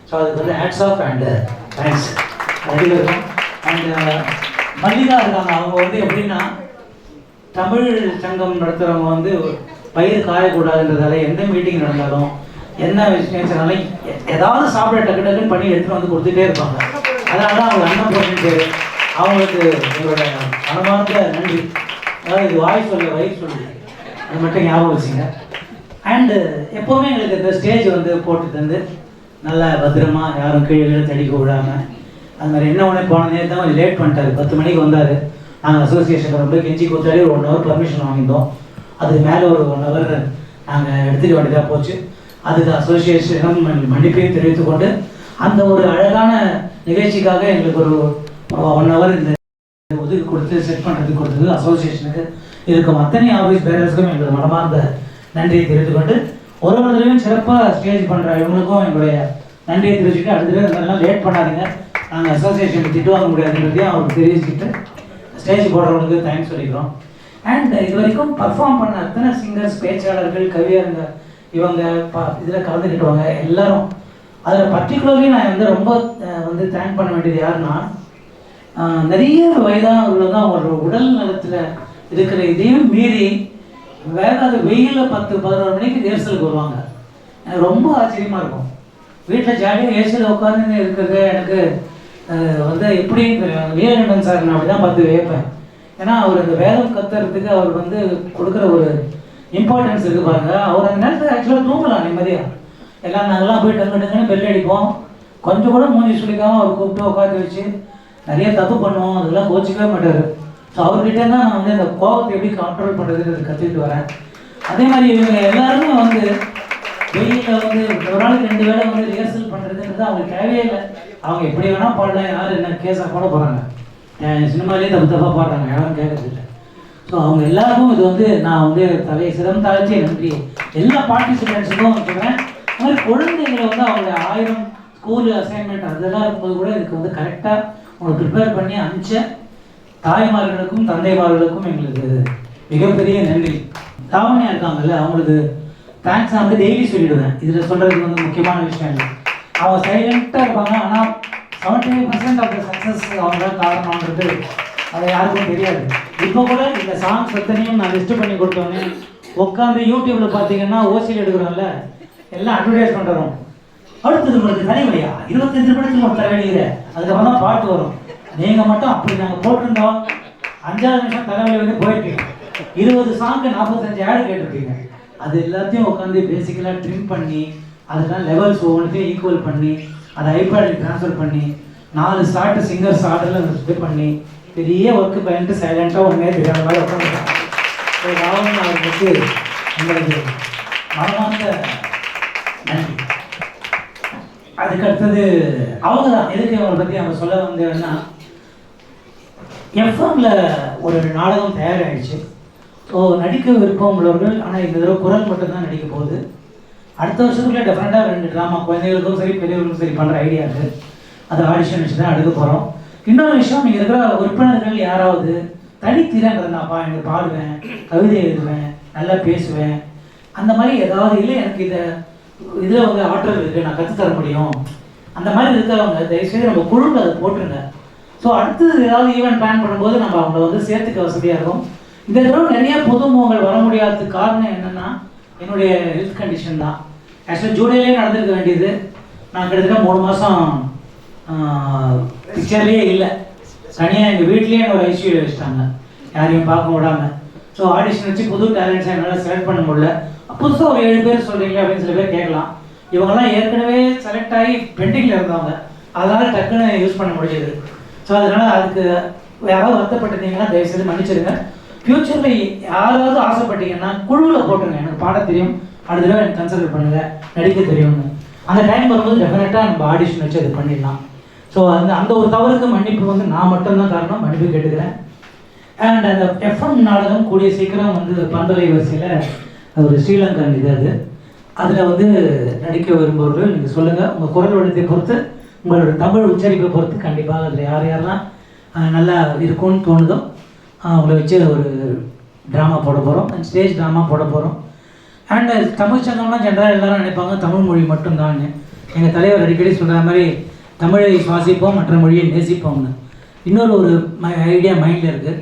ஸோ அதுக்கு வந்து ஹேட்ஸ் ஆஃப் அண்ட் தேங்க்ஸ் அதில் இருக்கும். அண்ட் மல்லிகா இருக்காங்க, அவங்க வந்து எப்படின்னா தமிழ் சங்கம் நடத்துகிறவங்க வந்து பயிர் காயக்கூடாதுன்றதால எந்த மீட்டிங் நடந்தாலும் என்ன விஷயம் ஏதாவது சாப்பிட டக்கு டக்குன்னு பண்ணி எடுத்துகிட்டு வந்து கொடுத்துட்டே இருப்பாங்க. அதனால தான் அவங்க அண்ணன் போட்டு அவங்களுக்கு எங்களோட மனமார்ந்த நன்றி. அதாவது இது வாய் சொல்ல வயிறு சொல்லு, அது மட்டும் ஞாபகம் வச்சுங்க. அண்டு எப்போவுமே எங்களுக்கு இந்த ஸ்டேஜ் வந்து போட்டு தந்து நல்லா பத்திரமா யாரும் கீழே தடிக்க விடாமல் அது மாதிரி என்ன ஒன்று போன நேரம் தான் கொஞ்சம் லேட் பண்ணிட்டார். 10 மணிக்கு வந்தார். நாங்கள் அசோசியேஷனில் ரொம்ப கெஞ்சி கொடுத்தாலே ஒரு 1 ஹவர் பர்மிஷன் வாங்கியிருந்தோம். அதுக்கு மேலே ஒரு 1 ஹவர் நாங்கள் எடுத்துக்க வேண்டியதாக போச்சு. அதுக்கு அசோசியேஷனும் மன்னிப்பையும் தெரிவித்து கொண்டு அந்த ஒரு அழகான நிகழ்ச்சிக்காக எங்களுக்கு ஒரு 1 ஹவர் இந்த ஒதுக்கி கொடுத்து செட் பண்ணுறதுக்கு கொடுத்தது அசோசியேஷனுக்கு இருக்கும் அத்தனை ஆஃபீஸ் பேரர்ஸ்க்கும் எங்களுக்கு மனமார்ந்த நன்றியை தெரிவித்து கொண்டு ஒரு தடவையும் சிறப்பாக ஸ்டேஜ் பண்ணுற இவங்களுக்கும் எங்களுடைய நன்றியை தெரிவிச்சுட்டு அடுத்த தடவை இந்த மாதிரிலாம் லேட் பண்ணாதீங்க, நாங்கள் அசோசியேஷனுக்கு திட்டு வாங்க முடியாதுன்றதையும் அவருக்கு தெரிவிச்சுட்டு ஸ்டேஜ் போடுறவங்களுக்கு தேங்க்ஸ் சொல்லிக்கிறோம். அண்ட் இது வரைக்கும் பர்ஃபார்ம் பண்ண அத்தனை சிங்கர்ஸ், பேச்சாளர்கள், கவியருங்க இவங்க இதில் கலந்துக்கிட்டவங்க எல்லாரும், அதில் பர்டிகுலர்லி நான் வந்து ரொம்ப வந்து தேங்க் பண்ண வேண்டியது யாருன்னா நிறைய வயதானவர்கள் தான் அவங்களோட உடல் நலத்தில் இருக்கிற இதையும் மீறி வேற அது வெயிலில் 10-11 மணிக்கு ரிஹர்சலுக்கு வருவாங்க. எனக்கு ரொம்ப ஆச்சரியமாக இருக்கும். வீட்டில் ஜாலியாக ஏசியில் உட்காந்து இருக்கிறது எனக்கு வந்து எப்படி வீரகண்டன் சார் நான் அப்படி தான் பார்த்து வைப்பேன். ஏன்னா அவர் அந்த வேதம் கத்துறதுக்கு அவர் வந்து கொடுக்குற ஒரு இம்பார்ட்டன்ஸ் இருக்குது பாருங்க. அவர் அந்த நேரத்தில் ஆக்சுவலாக தூங்கலாம் நிம்மதியாக. எல்லாம் நாங்கள்லாம் போய் டங்குன்னு பெல் அடிப்போம். கொஞ்சம் கூட மூஞ்சி சுளிக்காமல் அவர் கூப்பிட்டு உட்காந்து வச்சு நிறைய தப்பு பண்ணுவோம். அதெல்லாம் கோச்சிக்கவே மாட்டார். ஸோ அவர்கிட்ட தான் நான் வந்து அந்த கோபத்தை எப்படி கண்ட்ரோல் பண்ணுறதுன்னு கற்றுக்கிட்டு வரேன். அதே மாதிரி இவங்க எல்லாருமே வந்து வெயிலில் வந்து ஒரு நாளைக்கு 2 வேளை வந்து ரிஹர்சல் பண்ணுறதுன்றது அவங்களுக்கு தேவையே இல்லை. அவங்க எப்படி வேணால் பாடலாம், யாரும் என்ன கேஸாக போட போகிறாங்க, சினிமாலேயே தப்பாக பாடுறாங்க, யாரும் கேட்கறதில்லை. ஸோ அவங்க எல்லாருக்கும் இது வந்து நான் வந்து தலையை சிரம் தாழ்த்திய நன்றி எல்லா பார்ட்டிசிபெண்ட்ஸுக்கும் வச்சுக்கிறேன். அது மாதிரி குழந்தைங்களை வந்து அவங்க 1000 ஸ்கூலு அசைன்மெண்ட் அதெல்லாம் இருக்கும்போது கூட இதுக்கு வந்து கரெக்டாக உங்களுக்கு ப்ரிப்பேர் பண்ணி அனுப்பிச்ச தாய்மார்களுக்கும் தந்தைமார்களுக்கும் எங்களுக்கு மிகப்பெரிய நன்றி. தாவணியாக இருக்காங்கல்ல, அவங்களுக்கு தேங்க்ஸ் நான் வந்து டெய்லி சொல்லிவிடுவேன். இதில் சொல்கிறதுக்கு வந்து முக்கியமான விஷயம் இல்லை. அவங்க சைலண்ட்டாக இருப்பாங்க, ஆனால் 75% ஆஃப் த சக்ஸஸ் அவங்க தான் காரணம்ன்றது அது யாருக்கும் தெரியாது. இப்போ கூட இந்த சாங்ஸ் எத்தனையும் நான் லிஸ்ட்டு பண்ணி கொடுத்தோன்னே உட்காந்து யூடியூப்பில் பார்த்தீங்கன்னா ஓசியில் எடுக்கிறோம்ல, எல்லாம் அட்வர்டைஸ்மெண்ட் வரும். அடுத்தது உங்களுக்கு தலைவலியா 25 நிமிடத்தில் ஒரு தலைவலிங்கிற அதுக்கப்புறம் தான் பாட்டு வரும். நீங்கள் மட்டும் அப்படி நாங்கள் போட்டிருந்தோம் 5வது நிமிஷம் தலைவலி வந்து போயிருக்கீங்க. 20 சாங்கு 45 ஆடு கேட்டிருக்கீங்க. அது எல்லாத்தையும் உட்காந்து பேசிக்கலாக ட்ரிம் பண்ணி அதெல்லாம் லெவல்ஸ் ஒவ்வொன்றையும் ஈக்குவல் பண்ணி அதை ஐபேடுக்கு ட்ரான்ஸ்ஃபர் பண்ணி 4 ஸ்டார்ட்டு சிங்கர்ஸ் ஆர்டரில் இது பண்ணி பெரிய ஒர்க்கு பண்ணிட்டு சைலண்ட்டாக ஒன்றுமே தெரியாத மாதிரி உட்காந்துருக்காங்க. ராவணன் அவர்களுக்கு எங்களுக்கு மனமார்ந்த நன்றி. அதுக்கு அடுத்தது அவங்க தான் எதுக்கு அவங்களை பற்றி அவங்க சொல்ல வந்தேன்னா, எஃப்எம்மில் ஒரு நாடகம் தயாராகிடுச்சு. ஸோ நடிக்க விருப்பம் உள்ளவர்கள், ஆனால் இந்த தடவை குரல் மட்டும்தான் நடிக்க போகுது. அடுத்த வருஷத்துக்குள்ளே டெஃபரெண்டாக 2 ட்ராமா குழந்தைகளுக்கும் சரி பெரியவர்களுக்கும் சரி பண்ணுற ஐடியா இருக்குது. அதை ஆடிஷன் வச்சு தான் எடுக்க போகிறோம். இன்னொரு விஷயம், நீங்கள் இருக்கிற உறுப்பினர்கள் யாராவது தனித்திறங்கிறதுனாப்பா எனக்கு பாடுவேன், கவிதை எழுதுவேன், நல்லா பேசுவேன், அந்த மாதிரி ஏதாவது இல்லை எனக்கு இதில் வந்து ஆற்றல் இருக்குது, நான் கற்றுத்தர முடியும், அந்த மாதிரி இருக்கிறவங்க தயவுசெய்து நம்ம குழுவில் அதை போட்டுருங்க. ஸோ அடுத்தது ஏதாவது ஈவெண்ட் பிளான் பண்ணும்போது நம்ம அவங்கள வந்து சேர்த்துக்க வசதியாக இருக்கும். இந்த தடவை நிறைய புதுமுகங்கள் வர முடியாததுக்கு காரணம் என்னென்னா என்னுடைய ஹெல்த் கண்டிஷன் தான். ஆக்சுவலாக ஜூலையிலே நடந்திருக்க வேண்டியது. நான் கிட்டத்தட்ட 3 மாதம் பிக்சர்லேயே இல்லை. தனியாக எங்கள் வீட்லேயே ஒரு ஐசியூவில் வச்சுட்டாங்க, யாரையும் பார்க்க விடாமல். ஸோ ஆடிஷன் வச்சு புது டேலண்ட்ஸை என்னால் செலக்ட் பண்ண முடியல. புதுசாக ஒரு 7 பேர் சொல்கிறீங்க அப்படின்னு சில பேர் கேட்கலாம். இவங்கெல்லாம் ஏற்கனவே செலக்ட் ஆகி பெண்டிங்கில் இருந்தவங்க, அதனால் டக்குன்னு யூஸ் பண்ண முடியுது. ஸோ அதனால் அதுக்கு யாராவது வருத்தப்பட்டிருந்தீங்கன்னா தயவுசெய்து மன்னிச்சிடுங்க. ஃப்யூச்சரில் யாராவது ஆசைப்பட்டீங்கன்னா குழுவில் போட்டுருங்க, எனக்கு பாட தெரியும், அடுத்த தடவை எனக்கு கன்சல்ட் பண்ணுங்கள், நடிக்க தெரியும்னு. அந்த டைம் வரும்போது டெஃபினட்டாக நம்ம ஆடிஷன் வச்சு அது பண்ணிடலாம். ஸோ அந்த ஒரு தவறுக்கு மன்னிப்பு வந்து நான் மட்டும்தான் காரணம், மன்னிப்பு கேட்டுக்கிறேன். அண்ட் அந்த எஃப்எம் நாடகம் கூடிய சீக்கிரம் வந்து பண்பலை வரிசையில் ஒரு ஸ்ரீலங்கன் இது அதில் வந்து நடிக்க விரும்புவர்கள் நீங்கள் சொல்லுங்கள். உங்கள் குரல் வளத்தை பொறுத்து, உங்களோட தமிழ் உச்சரிப்பை பொறுத்து கண்டிப்பாக அதில் யாரெல்லாம் நல்லா இருக்கும்னு தோணுதோ அவங்கள வச்சு ஒரு ட்ராமா போட போகிறோம், ஸ்டேஜ் ட்ராமா போட போகிறோம். அண்ட் தமிழ் சங்கம்னா ஜென்ரலாக எல்லோரும் நினைப்பாங்க தமிழ் மொழி மட்டும்தான். எங்கள் தலைவர் அடிக்கடி சொல்கிற மாதிரி தமிழை சுவாசிப்போம், மற்ற மொழியை நேசிப்போம்னு. இன்னொரு ஒரு ஐடியா மைண்டில் இருக்குது.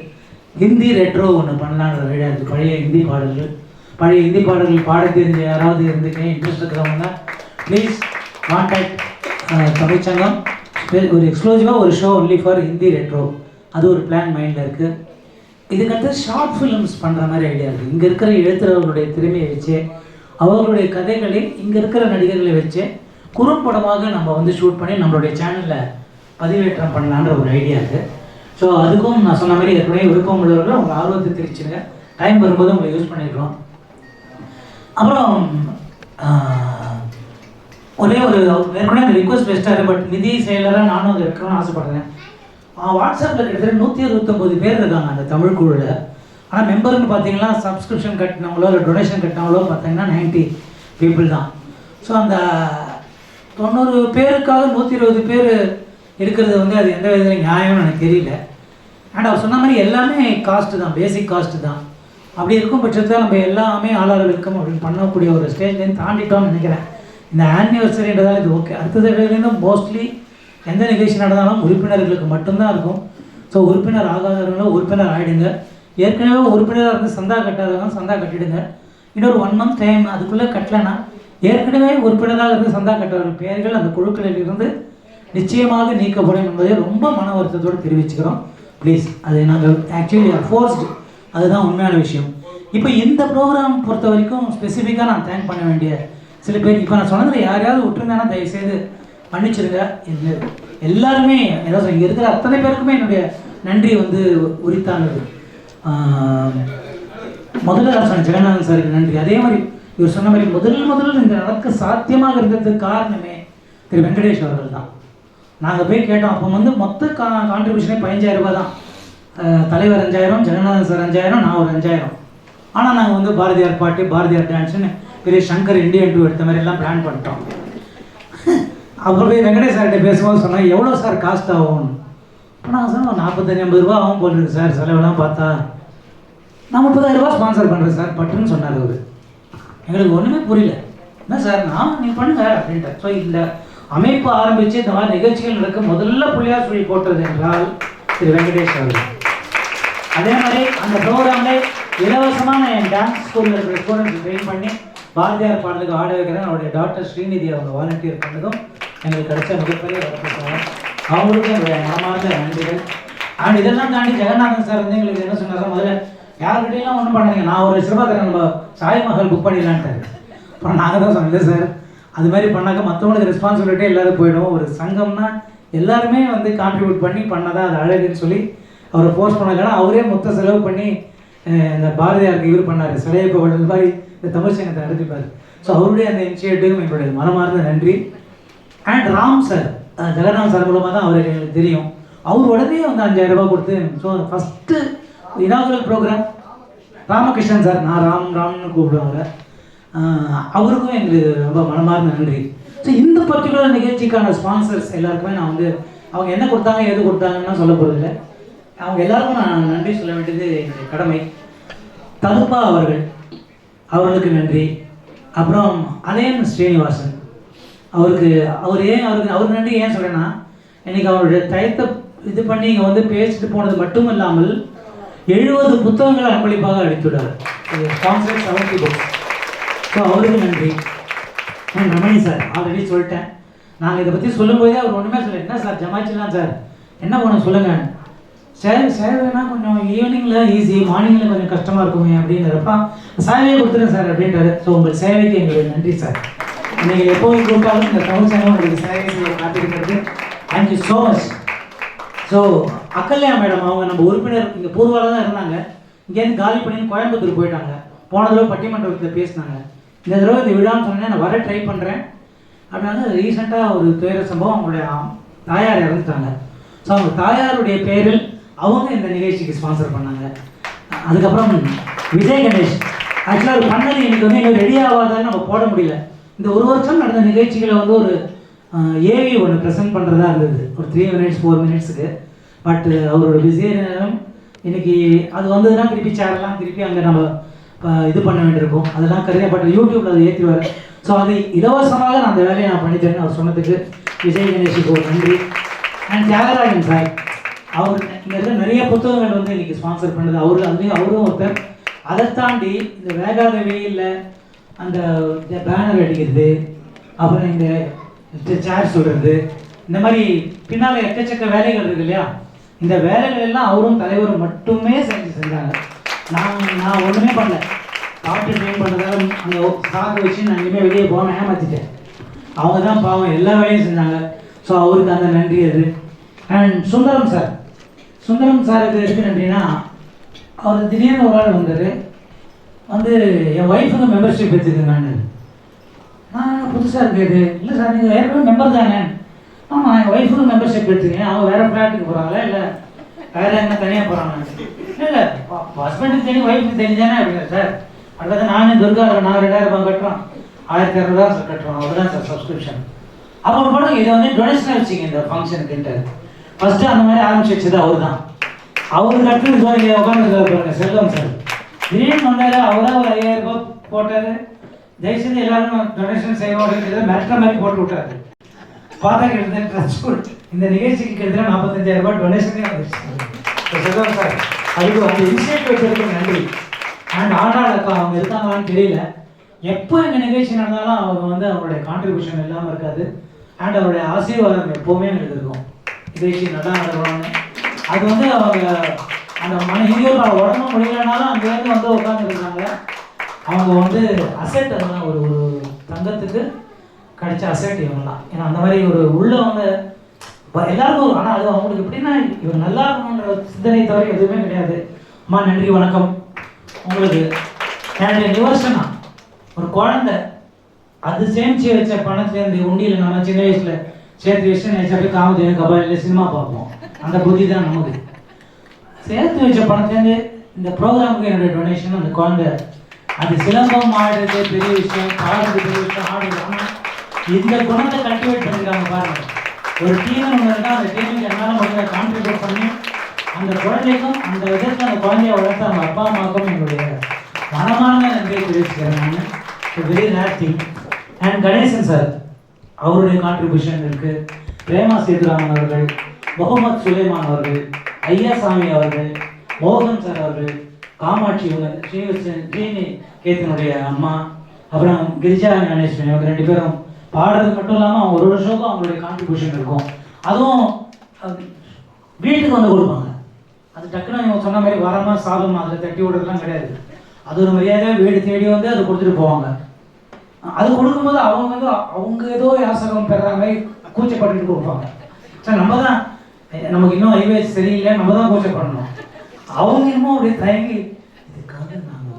ஹிந்தி ரெட்ரோ ஒன்று பண்ணலான்ற ஐடியா இருக்குது. பழைய ஹிந்தி பாடல்கள் பாட தெரிஞ்ச யாராவது இருந்துக்கேன் இன்ட்ரெஸ்ட் இருக்கிறவங்க ப்ளீஸ் கான்டாக்ட் தமிழ் சங்கம். ஒரு எக்ஸ்க்ளூசிவாக ஒரு show only for Hindi retro, அது ஒரு பிளான் மைண்டில் இருக்குது. இதுக்கடுத்து ஷார்ட் ஃபிலிம்ஸ் பண்ணுற மாதிரி ஐடியா இருக்குது. இங்கே இருக்கிற எழுத்துறவர்களுடைய திறமையை வச்சு, அவர்களுடைய கதைகளை இங்கே இருக்கிற நடிகர்களை வச்சு குறும்படமாக நம்ம வந்து ஷூட் பண்ணி நம்மளுடைய சேனலில் பதிவேற்றம் பண்ணலான்ற ஒரு ஐடியா இருக்குது. ஸோ அதுக்கும் நான் சொன்ன மாதிரி ஏற்கனவே விருப்பம் உள்ளவர்கள் அவங்க ஆர்வத்தை தெரிச்சுங்க, டைம் வரும்போது உங்களை யூஸ் பண்ணியிருக்கோம். அப்புறம் ஒரே ஒரு ஏற்கனவே அந்த ரிக்வஸ்ட் பெஸ்ட்டாக, பட் நிதி செயலராக நானும் அது இருக்கணும்னு ஆசைப்படுறேன். வாட்ஸ்அப்பில் கிட்டத்தட்ட 169 பேர் இருக்காங்க அந்த தமிழ் குழுவில். ஆனால் மெம்பர்னு பார்த்தீங்கன்னா சப்ஸ்கிரிப்ஷன் கட்டினவங்களோ இல்லை டொனேஷன் கட்டினவங்களோ பார்த்தீங்கன்னா 90 பீப்புள் தான். ஸோ அந்த 90 பேருக்காக 120 பேர் இருக்கிறது வந்து அது எந்த விதத்தில் நியாயம்னு எனக்கு தெரியல. அண்ட் அவர் சொன்ன மாதிரி எல்லாமே காஸ்ட்டு தான், பேசிக் காஸ்ட்டு தான். அப்படி இருக்கும் பட்சத்தில் நம்ம எல்லாமே ஆளாள வெல்கம் அப்படின்னு பண்ணக்கூடிய ஒரு ஸ்டேஜ்லேருந்து தாண்டிட்டோம்னு நினைக்கிறேன். இந்த ஆனிவர்சரின்றதால் இது ஓகே. அடுத்த தடவைலேருந்து மோஸ்ட்லி எந்த நிகழ்ச்சி நடந்தாலும் உறுப்பினர்களுக்கு மட்டும்தான் இருக்கும். ஸோ உறுப்பினர் ஆகாதவங்களும் உறுப்பினர் ஆகிடுங்க. ஏற்கனவே உறுப்பினராக இருந்து சந்தா கட்டாதவங்க சந்தா கட்டிடுங்க. இன்னொரு 1 மந்த் டைம் அதுக்குள்ளே கட்டலைன்னா ஏற்கனவே உறுப்பினராக இருந்து சந்தா கட்டவர்கள் பெயர்கள் அந்த குழுக்களில் இருந்து நிச்சயமாக நீக்கப்படும் என்பதை ரொம்ப மன வருத்தத்தோடு தெரிவிச்சுக்கிறோம். ப்ளீஸ், அது நாங்கள் ஆக்சுவலி ஃபோர்ஸ்டு, அதுதான் உண்மையான விஷயம். இப்போ இந்த ப்ரோக்ராம் பொறுத்த வரைக்கும் ஸ்பெசிஃபிக்காக நான் தேங்க் பண்ண வேண்டிய சில பேர், இப்போ நான் சொன்னதில் யாரையாவது விட்டுருந்தேன்னா தயவுசெய்து மன்னிச்சிருங்க. எல்லாருமே ஏதாவது இங்கே இருக்கிற அத்தனை பேருக்குமே என்னுடைய நன்றி வந்து உரித்தானது. முதல்ல சொன்ன ஜெகநாதன் சாருக்கு நன்றி. அதே மாதிரி இவர் சொன்ன மாதிரி முதல் இந்த நடக்க சாத்தியமாக இருந்ததுக்கு காரணமே திரு வெங்கடேஷ் அவர்கள் தான். நாங்கள் போய் கேட்டோம். அப்போ வந்து மொத்த கான்ட்ரிபியூஷனே 15,000 ரூபாய் தான். தலைவர் 5,000, ஜெகநாதன் சார் 5,000, நான் ஒரு 5,000. ஆனால் நாங்கள் வந்து பாரதியார் பாட்டு, பாரதியார் டான்ஸுன்னு பெரிய சங்கர் இண்டியன் 2 எடுத்த மாதிரி எல்லாம் பிளான் பண்ணிட்டோம். அப்புறம் போய் வெங்கடேஷ் சார்கிட்ட பேசும்போது சொன்னால் எவ்வளோ சார் காஸ்ட் ஆகும்னு. இப்போ நாங்கள் சொன்னோம் 45-50 ரூபா ஆகும் போட்டுருக்கு சார், செலவெல்லாம் பார்த்தா. நான் 30,000 ரூபா ஸ்பான்சர் பண்ணுறேன் சார் பட்டுன்னு சொன்னார் அவர். எங்களுக்கு ஒன்றுமே புரியல. என்ன சார் நீ பண்ணுங்க அப்படின்ட்டு. ஸோ இந்த அமைப்பு ஆரம்பித்து இந்த மாதிரி நிகழ்ச்சிகள் நடக்க முதல்ல புள்ளியார் சொல்லி போட்டது என்றால் திரு வெங்கடேஷ் அவர்கள். அதே மாதிரி அந்த ப்ரோக்ராமில் இலவசமாக நான் என் டான்ஸ் ஸ்கூலில் இருக்கிற ஸ்டூடெண்ட்ஸ் ட்ரெயின் பண்ணி பாரதியார் பாடலுக்கு ஆட வைக்கிறேன். அவருடைய டாக்டர் ஸ்ரீநிதி அவங்க வாலண்டியர் பண்ணதும் எங்களுக்கு கிடைச்ச மிகப்பெரிய வரப்பிட்டாங்க. அவங்களுக்கும் என்னுடைய மனமார்ந்த நன்றிகள். அண்ட் இதெல்லாம் தாண்டி ஜெகநாதன் சார் வந்து எங்களுக்கு என்ன சொன்னார், முதல்ல யார்கிட்டையெல்லாம் ஒன்றும் பண்ணாதீங்க, நான் ஒரு சிறுபாத்திரம் நம்ம சாய் மகள் புக் பண்ணிடலான்ட்டாரு. அப்புறம் நாங்கள் தான் சொன்னோம், இல்லை சார் அது மாதிரி பண்ணாக்க மற்றவங்களுக்கு ரெஸ்பான்சிபிலிட்டி எல்லோரும் போயிடும். ஒரு சங்கம்னா எல்லாருமே வந்து கான்ட்ரிபியூட் பண்ணி பண்ணதான் அது அழகுன்னு சொல்லி அவரை போஸ்ட் பண்ணாங்கன்னா அவரே மொத்த செலவு பண்ணி இந்த பாரதியாருக்கு இவர் பண்ணார், சிலையை இந்த மாதிரி இந்த தமிழ் சங்கத்தை நடத்திப்பார். ஸோ அவருடைய அந்த இனிஷியேட்டிவ் எங்களுடைய மனமார்ந்த நன்றி. And Ram sir, Jagannath sir மூலமாக தான் அவருக்கு எங்களுக்கு தெரியும். அவர் உடனே வந்து 5,000 ரூபாய் கொடுத்து, so first inaugural program Ramakrishnan sir, நான் ராம்னு கூப்பிடுவாங்க, அவருக்கும் எங்களுக்கு ரொம்ப மனமார்ந்த நன்றி. ஸோ இந்த பர்டிகுலர் நிகழ்ச்சிக்கான ஸ்பான்சர்ஸ் எல்லாருக்குமே நான் வந்து அவங்க என்ன கொடுத்தாங்க எது கொடுத்தாங்கன்னு சொல்ல போகிறதில்ல, அவங்க எல்லாருக்கும் நான் நன்றி சொல்ல வேண்டியது என்னுடைய கடமை. ததுப்பா அவர்களுக்கு நன்றி. அப்புறம் அலையன் ஸ்ரீனிவாசன் அவருக்கு நன்றி ஏன் சொல்கிறேன்னா, இன்றைக்கி அவருடைய டயத்தை இது பண்ணி இங்கே வந்து பேசிட்டு போனது மட்டும் இல்லாமல் 70 புத்தகங்களை அன்பளிப்பாக அளித்துள்ளார். Sponsor 70 books. ஸோ அவருக்கு நன்றி. ரமணி சார் ஆல்ரெடி சொல்லிட்டேன். நாங்கள் இதை பற்றி சொல்லும்போதே அவர் ஒன்றுமே சொல்ல, என்ன சார் ஜமாச்சிடலாம் சார், என்ன பண்ண சொல்லுங்கள், சேவைனா கொஞ்சம் ஈவினிங்கில் ஈஸி, மார்னிங்கில் கொஞ்சம் கஷ்டமாக இருக்குமே அப்படிங்கிறப்ப சேவையை கொடுத்துருங்க சார் அப்படின்றாரு. ஸோ உங்கள் சேவைக்கு எங்களுடைய நன்றி சார். நீங்கள் எப்போது கூப்பிட்டாலும் இந்த தமிழ் சேனல் உங்களுக்கு சேவை செய்ய காத்திருக்கிறது. Thank you so much. So Akalya madam அவங்க நம்ம உறுப்பினர் இங்கே பூர்வாவில் தான் இருந்தாங்க, இங்கேருந்து காலி பண்ணி கோயம்புத்தூர் போயிட்டாங்க. போன தடவை பட்டிமன்றத்தில் பேசினாங்க. இந்த தடவை இந்த விழான்னு சொன்னேன், நான் வர ட்ரை பண்ணுறேன் அப்படின்னா ரீசெண்டாக ஒரு துயர சம்பவம், அவங்களுடைய தாயார் இறந்துட்டாங்க. ஸோ அவங்க தாயாருடைய பேரில் அவங்க இந்த நிகழ்ச்சிக்கு ஸ்பான்சர் பண்ணாங்க. அதுக்கப்புறம் விஜய் கணேஷ் ஆக்சுவலாக ஒரு பண்ணது எனக்கு வந்து எங்களுக்கு ரெடி ஆகாதான்னு நம்ம போட முடியல. இந்த ஒரு வருஷம் நடந்த நிகழ்ச்சிகளை வந்து ஒரு ஏவி ஒன்று ப்ரெசென்ட் பண்ணுறதா இருந்தது, ஒரு 3 minutes 4 minutesக்கு. பட் அவரோட பிஸியாக நேரம் இன்னைக்கு அது வந்ததுன்னா திருப்பி சேரெல்லாம் திருப்பி அங்கே நம்ம இது பண்ண வேண்டியிருக்கும். அதெல்லாம் கருதப்பட்ட யூடியூப்பில் அதை ஏற்றிடுவார். ஸோ அது இலவசமாக நான் அந்த வேலையை நான் பண்ணித்தரேன்னு அவர் சொன்னதுக்கு விஜய் கணேஷுக்கு ஒரு நன்றி. அண்ட் தியாகராஜன் சார், அவர் இங்கே இருக்க நிறைய புத்தகங்கள் வந்து இன்றைக்கி ஸ்பான்சர் பண்ணுது. அவரும் ஒருத்தர். அதை தாண்டி இந்த வேகாத வெயிலில் அந்த பேனர் அடிக்கிறது, அப்புறம் இந்த சேர் சொல்கிறது, இந்த மாதிரி பின்னால் எக்கச்சக்க வேலைகள் இருக்கு இல்லையா, இந்த வேலைகள் எல்லாம் அவரும் தலைவரும் மட்டுமே செஞ்சாங்க. நான் ஒன்றுமே பண்ணல. பாட்டு ட்ரெயின் பண்ணுறதால அந்த சாக வச்சு நான் இனிமேல் வெளியே போகாமல் ஏமாற்றிட்டேன். அவங்க தான் பாவம் எல்லா வேலையும் செஞ்சாங்க. ஸோ அவருக்கு அந்த நன்றி அது. அண்ட் சுந்தரம் சாருக்கு எதுக்கு நன்றினா, அவர் திடீர்னு ஒரு ஆள் வந்தார், வந்து என் ஒய்ஃபுக்கு மெம்பர்ஷிப் எடுத்துக்கோங்கன்னு. நான் புதுசாக இருக்குது, இல்லை சார் நீங்கள் ஏற்கனவே மெம்பர் தானே. ஆமாம், என் ஒய்ஃபுக்கு மெம்பர்ஷிப் எடுத்துக்கேன், அவங்க வேறு ஃப்ளாட்டுக்கு போகிறாங்களா இல்லை வேறு என்ன தனியாக போகிறாங்க? இல்லை ஹஸ்பண்டுக்கு தனி ஒய்ஃபுக்கு தனி தானே அப்படிங்க சார். அடுத்தது நான் துர்கா நான் 2000 ரூபாய் கட்டுறோம், 1200 சார் கட்டுறோம், அவ்வளோதான் சார் சப்ஸ்கிரிப்ஷன். அப்புறம் கூட இதை வந்து டொனேஷனாக வச்சுங்க இந்த ஃபங்க்ஷனுக்குன்ட்டு. ஃபஸ்ட்டு அந்த மாதிரி ஆரம்பிச்சு வச்சது அவர் தான். அவருக்கு அடுத்து இங்கே உட்காந்துருக்காரு செல்வம் சார். திடீர்னு வந்தார், அவராக ஒரு 5000 ரூபாய் போட்டார். தயவுசெய்து எல்லாரும் டொனேஷன் செய்வோம் அப்படிங்கிறத மெட்ற மாதிரி போட்டு விட்டாரு. பார்த்தா கிட்டத்தட்ட ட்ரான்ஸ்போர்ட் இந்த நிகழ்ச்சிக்கு கிட்டத்தட்ட 45,000 ரூபாய் டொனேஷனே வந்துருச்சு செல்வம் சார். அதுக்கு அந்த இனிஷியேட்டிவ் வச்சதுக்கு நன்றி. அண்ட் ஆண்டாள் அக்கா அவங்க இருக்காங்களான்னு தெரியல. எப்போ எங்கள் நிகழ்ச்சி நடந்தாலும் அவங்க வந்து அவங்களுடைய கான்ட்ரிபியூஷன் இல்லாமல் இருக்காது. அண்ட் அவருடைய ஆசீர்வாதம் எப்போவுமே எங்களுக்கு இருக்கும், நிகழ்ச்சி நல்லா நடக்கணும்னு. அது வந்து அவங்க அந்த இங்கேயும் உடம்பு முடியலனாலும் அங்கேருந்து வந்து உட்காந்துருக்காங்க. அவங்க வந்து அசெட், அதெல்லாம் ஒரு தங்கத்துக்கு கிடைச்ச அசெட் இவங்கலாம். ஏன்னா அந்த மாதிரி ஒரு உள்ளவங்க எல்லாருக்கும். ஆனால் அது அவங்களுக்கு எப்படின்னா இவங்க நல்லா இருக்கணுன்ற சிந்தனை தவிர எதுவுமே கிடையாது. அம்மா நன்றி வணக்கம் உங்களுக்கு. என்னுடைய நிவர்சனா ஒரு குழந்தை அது சேமிச்சு வச்ச பணத்துலேருந்து உண்டியில் நம்ம சின்ன வயசில் சேர்த்து வச்சு நினைச்சா போய் காமதேவி கபாலியில் சினிமா பார்ப்போம். அந்த புத்தி தான் நமக்கு. சேர்த்து வச்ச பணத்துலேருந்து இந்த ப்ரோக்ராமுக்கு என்னுடைய டொனேஷன் அந்த குழந்தை. அது சிலம்பம் ஆடுறது பெரிய விஷயம், பாடுறது பெரிய விஷயம், ஆடுறது. ஆனால் இந்த குணத்தை கல்டிவேட் பண்ணியிருக்காங்க பாருங்க. ஒரு டீம் ஒன்று இருந்தால் அந்த டீமுக்கு என்னால் முடிஞ்ச கான்ட்ரிபியூட் பண்ணி அந்த குழந்தைக்கும் அந்த விதத்தில் அந்த குழந்தைய வளர்த்து அவங்க அப்பா அம்மாவுக்கும் என்னுடைய மனமான நன்றியை தெரிவிச்சுக்கிறேன் நான். Very rare thing. And Ganesan sir, அவருடைய கான்ட்ரிபியூஷன் இருக்குது. பிரேமா சேதுராமன் அவர்கள், முகமது சுலைமான் அவர்கள், ஐயாசாமி அவர்கள், மோகன் சார் அவர்கள், காமாட்சி இவங்க ஸ்ரீனி கேத்தனுடைய அம்மா, அப்புறம் கிரிஜா கணேஸ்வரன், இவங்க 2 பேரும் பாடுறது மட்டும் இல்லாமல் அவங்க ஒரு ஷோக்கும் அவங்களுடைய கான்ட்ரிபியூஷன் இருக்கும். அதுவும் வீட்டுக்கு வந்து கொடுப்பாங்க. அது டக்குன்னு இவங்க சொன்ன மாதிரி வரமாக சாதம் அதில் தட்டி விடுறதுலாம் கிடையாது. அது ஒரு மரியாதையாக வீடு தேடி வந்து அதை கொடுத்துட்டு போவாங்க. அது கொடுக்கும்போது அவங்க வந்து அவங்க ஏதோ யாசகம் பெற மாதிரி கூச்சப்பட்டுட்டு கொடுப்பாங்க. சார் நம்ம தான் நமக்கு இன்னும் ஐவேஸ் சரியில்லை, நம்ம தான் கூச்சப்படணும். அவங்க இன்னும் அப்படியே தயங்கி இதுக்காக நம்ம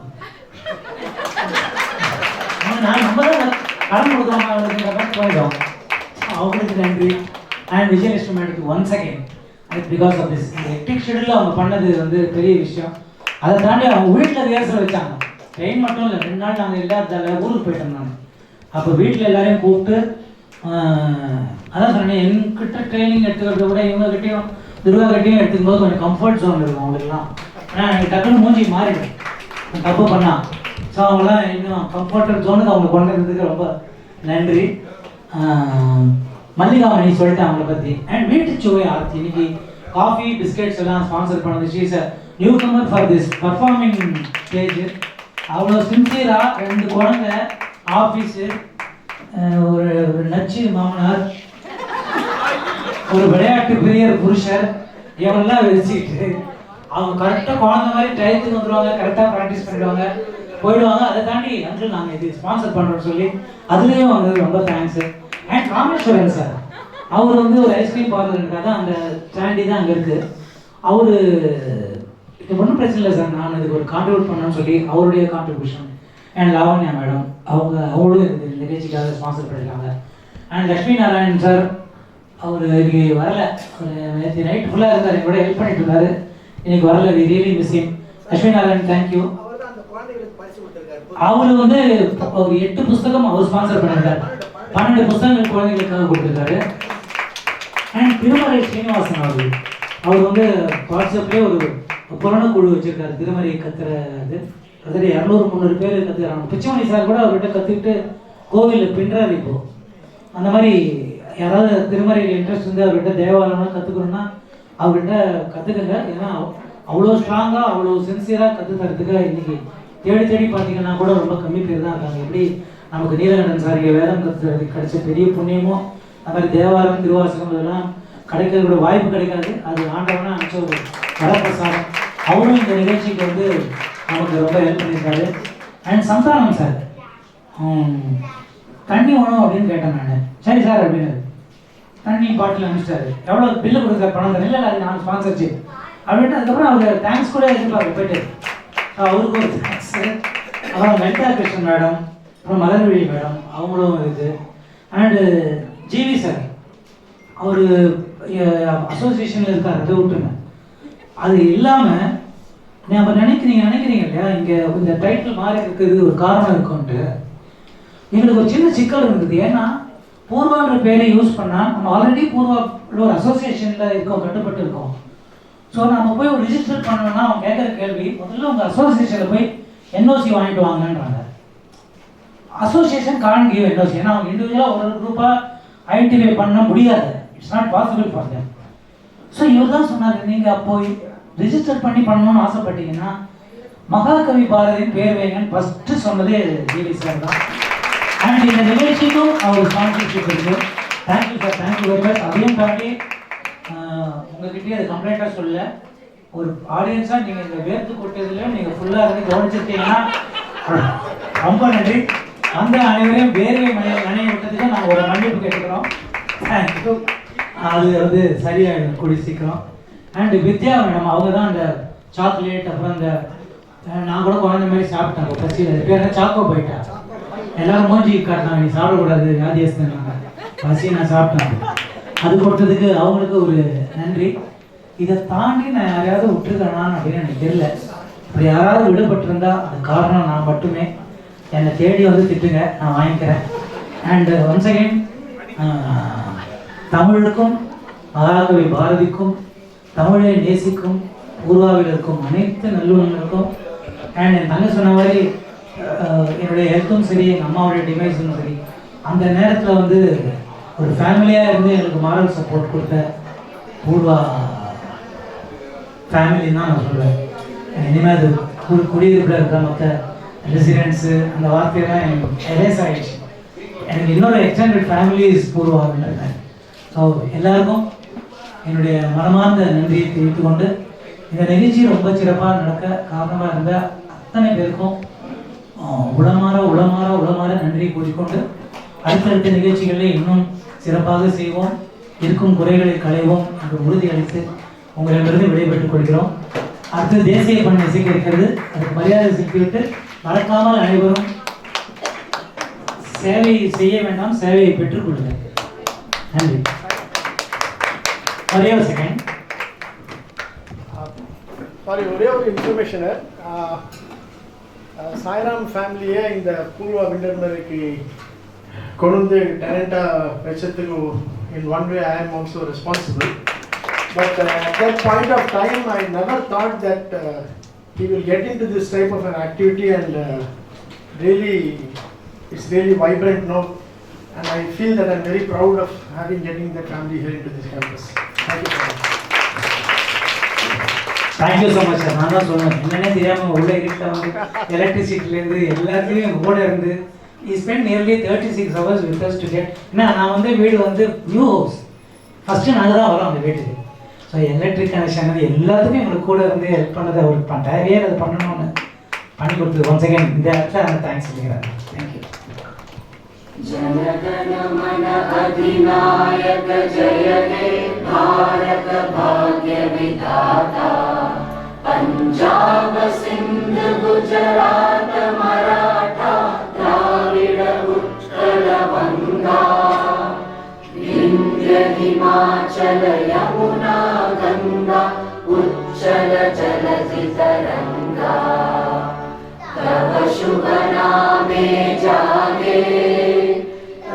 தான் கடன் கொடுத்தோம். அவங்களுக்கு நன்றி. அண்ட் விஜயலட்சுமி மேடத்துக்கு once again because of this இந்த ஹெக்டிக் ஷெடியூலில் அவங்க பண்ணது வந்து பெரிய விஷயம். அதை தாண்டி அவங்க வீட்டில் ரிஹர்சல் வச்சாங்க. ட்ரெயின் மட்டும் இல்லை, 2 நாள் நாங்கள் இல்லாததால ஊருக்கு போயிட்டோம். நான் அப்போ வீட்டில் எல்லாரையும் கூப்பிட்டு அதான் சொன்னேன், என்கிட்ட ட்ரைனிங் எடுத்துக்கிறத விட இவங்ககிட்டையும் துர்காகிட்டையும் எடுத்துக்கும் போது கொஞ்சம் கம்ஃபர்ட் ஜோன் இருக்கும் அவங்களுக்குலாம். ஏன்னா எனக்கு டக்குன்னு மூஞ்சி மாறிடும் தப்பு பண்ணா. ஸோ அவங்களாம் இன்னும் கம்ஃபர்டபுள் ஜோனுக்கு அவங்க கொண்டு வந்ததுக்கு ரொம்ப நன்றி. மல்லிகாமணி சொல்லிட்டு அவங்கள பற்றி. அண்ட் வீட்டு சுவை ஆர்த்தி இன்னைக்கு காஃபி பிஸ்கெட்ஸ் எல்லாம் ஸ்பான்சர் பண்ணது. She is a newcomer for this performing stage. அவ்வளோ சின்சியராக 2 குழந்தை, ஆஃபீஸு, ஒரு நச்சு மாமனார், ஒரு விளையாட்டு பிரியர் புருஷர் இவங்கெல்லாம் வச்சுக்கிட்டு அவங்க கரெக்டாக குழந்த மாதிரி டயத்துக்கு வந்துடுவாங்க, கரெக்டாக ப்ராக்டிஸ் பண்ணிடுவாங்க, போயிடுவாங்க. அதை தாண்டி அங்கிள் நாங்கள் இது ஸ்பான்சர் பண்ணுறோம்னு சொல்லி அதுலேயும் வந்து ரொம்ப தேங்க்ஸு. அண்ட் ராமேஸ்வரன் சார், அவர் வந்து ஒரு ஐஸ்கிரீம் பார்லருக்காக தான் அந்த ஸ்டாண்டி தான் அங்கே இருக்குது. அவர் இது ஒன்றும் பிரச்சனை இல்லை சார், நான் இதுக்கு ஒரு கான்ட்ரிபியூட் பண்ணணும்னு சொல்லி அவருடைய கான்ட்ரிபியூஷன். அண்ட் லாவண்யா மேடம் அவங்களும் இந்த நிகழ்ச்சிக்காக ஸ்பான்சர் பண்ணியிருக்காங்க. அண்ட் லக்ஷ்மி நாராயணன் சார், அவர் இன்னைக்கு வரல, நேற்று நைட் ஃபுல்லாக இருந்தார், என் கூட ஹெல்ப் பண்ணிட்டு இருந்தார், இன்னைக்கு வரல. We really miss him. Lakshmi Narayanan thank you. அவரு வந்து ஒரு 8 புத்தகம் அவர் ஸ்பான்சர் பண்ணியிருக்காரு, 12 புத்தகங்கள் குழந்தைகளுக்காக கொடுத்துருக்காரு. அண்ட் திருமலை ஸ்ரீனிவாசன் அவர் வந்து வாட்ஸ்அப்லேயே ஒரு புலனக்குழு வச்சிருக்காரு, திருமலை கத்துறது. கிட்டத்தட்ட 200-300 பேர் கற்றுக்கிறாங்க. பிச்சமணி சார் கூட அவர்கிட்ட கற்றுக்கிட்டு கோவிலில் பின்றார். இப்போ அந்த மாதிரி யாராவது திருமறையில் இன்ட்ரெஸ்ட் வந்து அவர்கிட்ட தேவாலயம்லாம் கற்றுக்கணுன்னா அவர்கிட்ட கற்றுக்குங்க. ஏன்னா அவ்வளோ ஸ்ட்ராங்காக அவ்வளோ சின்சியராக கற்றுத்தரத்துக்கு இன்றைக்கி தேடி தேடி பார்த்தீங்கன்னா கூட ரொம்ப கம்மி பேர் தான் இருக்காங்க. எப்படி நமக்கு நீலகண்டன் சார் வேதம் கற்றுறதுக்கு கிடைச்ச பெரிய புண்ணியமோ அது மாதிரி தேவாரம் திருவாசகம் இதெல்லாம் கிடைக்கிறதோட வாய்ப்பு கிடைக்காது. அது ஆண்டவனா அனுப்பிச்ச ஒரு வரப்பிரசாதம். அவரும் இந்த நிகழ்ச்சிக்கு வந்து நமக்கு ரொம்ப ஹெல்ப் பண்ணியிருக்காரு. அண்ட் சந்தானம் சார் தண்ணி வேணும் அப்படின்னு கேட்டேன் நான். சரி சார் அப்படின்னு தண்ணி பாட்டில் அனுப்பிச்சிட்டாரு. எவ்வளோ பில்லு கொடுக்குற பணம் தரேன், இல்லை அது நான் ஸ்பான்சர்ச்சு அப்படின்ட்டு. அதுக்கப்புறம் அவர் தேங்க்ஸ் கூட எதிர்பார்க்க போயிட்டு அவருக்கு ஒரு தேங்க்ஸ். அப்புறம் லலிதா கிருஷ்ணன் மேடம், அப்புறம் மலர்விழி மேடம் அவங்களும் இருக்குது. அண்டு ஜிவி சார், அவர் அசோசியேஷனில் இருக்கார், அதை விட்டுருங்க. அது இல்லாமல் நம்ம நினைக்கிறீங்க இல்லையா, இங்கே இந்த டைட்டில் மாறி இருக்குது ஒரு காரணம் இருக்குன்ட்டு. எங்களுக்கு ஒரு சின்ன சிக்கல் இருக்குது. ஏன்னா பூர்வான்ற பேரை யூஸ் பண்ணால் நம்ம ஆல்ரெடி பூர்வாவில் ஒரு அசோசியேஷனில் இருக்கோம், கட்டுப்பட்டு இருக்கோம். ஸோ நம்ம போய் ஒரு ரிஜிஸ்டர் பண்ணணும்னா அவங்க கேட்குற கேள்வி, முதல்ல உங்கள் அசோசியேஷனில் போய் என்ஓசி வாங்கிட்டு வாங்கன்றாங்க. Association can't give NOC. ஏன்னா அவங்க இண்டிவிஜுவலாக ஒரு குரூப்பாக ஐடென்டிஃபை பண்ண முடியாது. It's not possible for them. So இவர் தான் சொன்னார், நீங்கள் போய் ரிஜிஸ்டர் பண்ணி பண்ணணும்னு ஆசைப்பட்டீங்கன்னா மகாகவி பாரதியின் பேர் வைங்கன்னு ஃபஸ்ட்டு சொன்னதே ஜிவி சார் தான். அண்ட் இந்த நிகழ்ச்சிக்கும் அவர் ஸ்பான்சர்ஷிப் இருக்குது. Thank you sir, thank you very much. அதையும் தாண்டி உங்ககிட்டயே அது கம்ப்ளைண்ட்டாக சொல்ல, ஒரு ஆடியன்ஸாக நீங்கள் இந்த வேர்த்து கொட்டதில் நீங்கள் ஃபுல்லாக இருந்து கவனிச்சிருக்கீங்கன்னா ரொம்ப நன்றி. அந்த அனைவரையும் வேர்வை மழையில் நனைய விட்டதுக்கு நாங்கள் ஒரு மன்னிப்பு கேட்டுக்கிறோம். தேங்க்யூ. அது வந்து சரியாயிடும் கூடி சீக்கிரம். அண்டு வித்யா மேடம், அவங்க தான் அந்த சாக்லேட், அப்புறம் இந்த நான் கூட குழந்தை மாதிரி சாப்பிட்டாங்க பசியில். அது பேர் சாக்கோ போயிட்டா, எல்லாரும் மூஞ்சி காட்டினாங்க, நீ சாப்பிடக்கூடாது வியாதியஸ்தாங்க. பசி நான் சாப்பிட்டேன். அது கொடுத்ததுக்கு அவங்களுக்கு ஒரு நன்றி. இதை தாண்டி நான் யாரையாவது விட்டுருக்கேனான்னு அப்படின்னு எனக்கு தெரியல. அப்படி யாராவது விடுபட்டிருந்தா அது காரணம் நான் மட்டுமே. என்னை தேடி வந்து திட்டுங்க, நான் வாங்கிக்கிறேன். அண்ட் ஒன்ஸ் அகெயின் தமிழுக்கும் மகாகவி பாரதிக்கும் தமிழை நேசிக்கும் பூர்வாவில் இருக்கும் அனைத்து நல்லுணர்களுக்கும் அண்ட் என் தங்க சொன்ன மாதிரி என்னுடைய ஹெல்த்தும் சரி, எங்கள் அம்மாவுடைய டிவைஸும் சரி, அந்த நேரத்தில் வந்து ஒரு ஃபேமிலியாக இருந்து எனக்கு மாரல் சப்போர்ட் கொடுத்த பூர்வா ஃபேமிலி தான் நான் சொல்லுவேன். இனிமேல் அது குடியிருப்பில் இருக்கிற மற்ற ரெசிடென்ட்ஸு அந்த வார்த்தையெல்லாம் எனக்கு எரேஸ் ஆகிடுச்சு. எனக்கு இன்னொரு எக்ஸ்டெண்டட் ஃபேமிலி இஸ் பூர்வாவில். ஸோ எல்லாருக்கும் என்னுடைய மனமார்ந்த நன்றியை தெரிவித்து கொண்டு இந்த நிகழ்ச்சி ரொம்ப சிறப்பாக நடக்க காரணமாக இருந்த அத்தனை பேருக்கும் உளமாற நன்றி கூறிக்கொண்டு அடுத்தடுத்த நிகழ்ச்சிகளில் இன்னும் சிறப்பாக செய்வோம், இருக்கும் குறைகளை களைவோம் என்று உறுதியளித்து உங்களிடமிருந்து விடைபெற்றுக் கொள்கிறோம். அடுத்து தேசிய பணி இசைக்க இருக்கிறது, அதுக்கு மரியாதை செலுத்திவிட்டு மறக்காமல் அனைவரும் சேவை செய்ய வேண்டாம், சேவையை பெற்றுக் கொள்ளுங்கள். நன்றி. ஒரே ஒரு செகண்ட், சாரி, ஒரே ஒரு இன்ஃபர்மேஷனு. சாய்ராம் ஃபேமிலியை இந்த பூர்வா விண்டர்மருக்கு கொண்டு வந்து டேலண்டாக வச்சதுக்கு in one way I am also responsible. But at that point of time I never thought that he will get into this type of an activity and really it's really vibrant now, and I feel that I'm very proud of getting the family here into this campus. Thank you so much. Thank you so much sir. நான் தான் சொன்னேன், என்னன்னே தெரியாமல் உள்ள இருக்க வந்து எலக்ட்ரிசிட்டிலேருந்து எல்லாத்தையும் கூட இருந்து he spent nearly 36 hours with us to get. நான் வந்து வீடு வந்து நியூ ஹவுஸ் ஃபஸ்ட்டு நாங்கள் தான் வரோம் அந்த வீட்டுக்கு. ஸோ எலக்ட்ரிக் கனெக்ஷன் எல்லாத்துக்கும் எங்களுக்கு கூட இருந்து ஹெல்ப் பண்ணது அவருக்கு தேவையே அதை பண்ணணும்னு பண்ணி கொடுத்தது. ஒன் செகண்ட் இந்த இடத்துல அந்த தேங்க்ஸ் சொல்லிக்கிறேன். தேங்க்யூ. जनगण मन अधिनायक जय हे भारत भाग्य विधाता पंजाब सिंध गुजरात मराठा द्राविड उत्कल बंगा विंध्य हिमाचल यमुना गंगा उच्चल जलधि तरंगा तव शुभ नामे जागे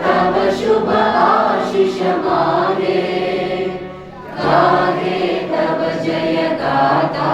तव शुभ आशीष मागे गाहे तव जय गाथा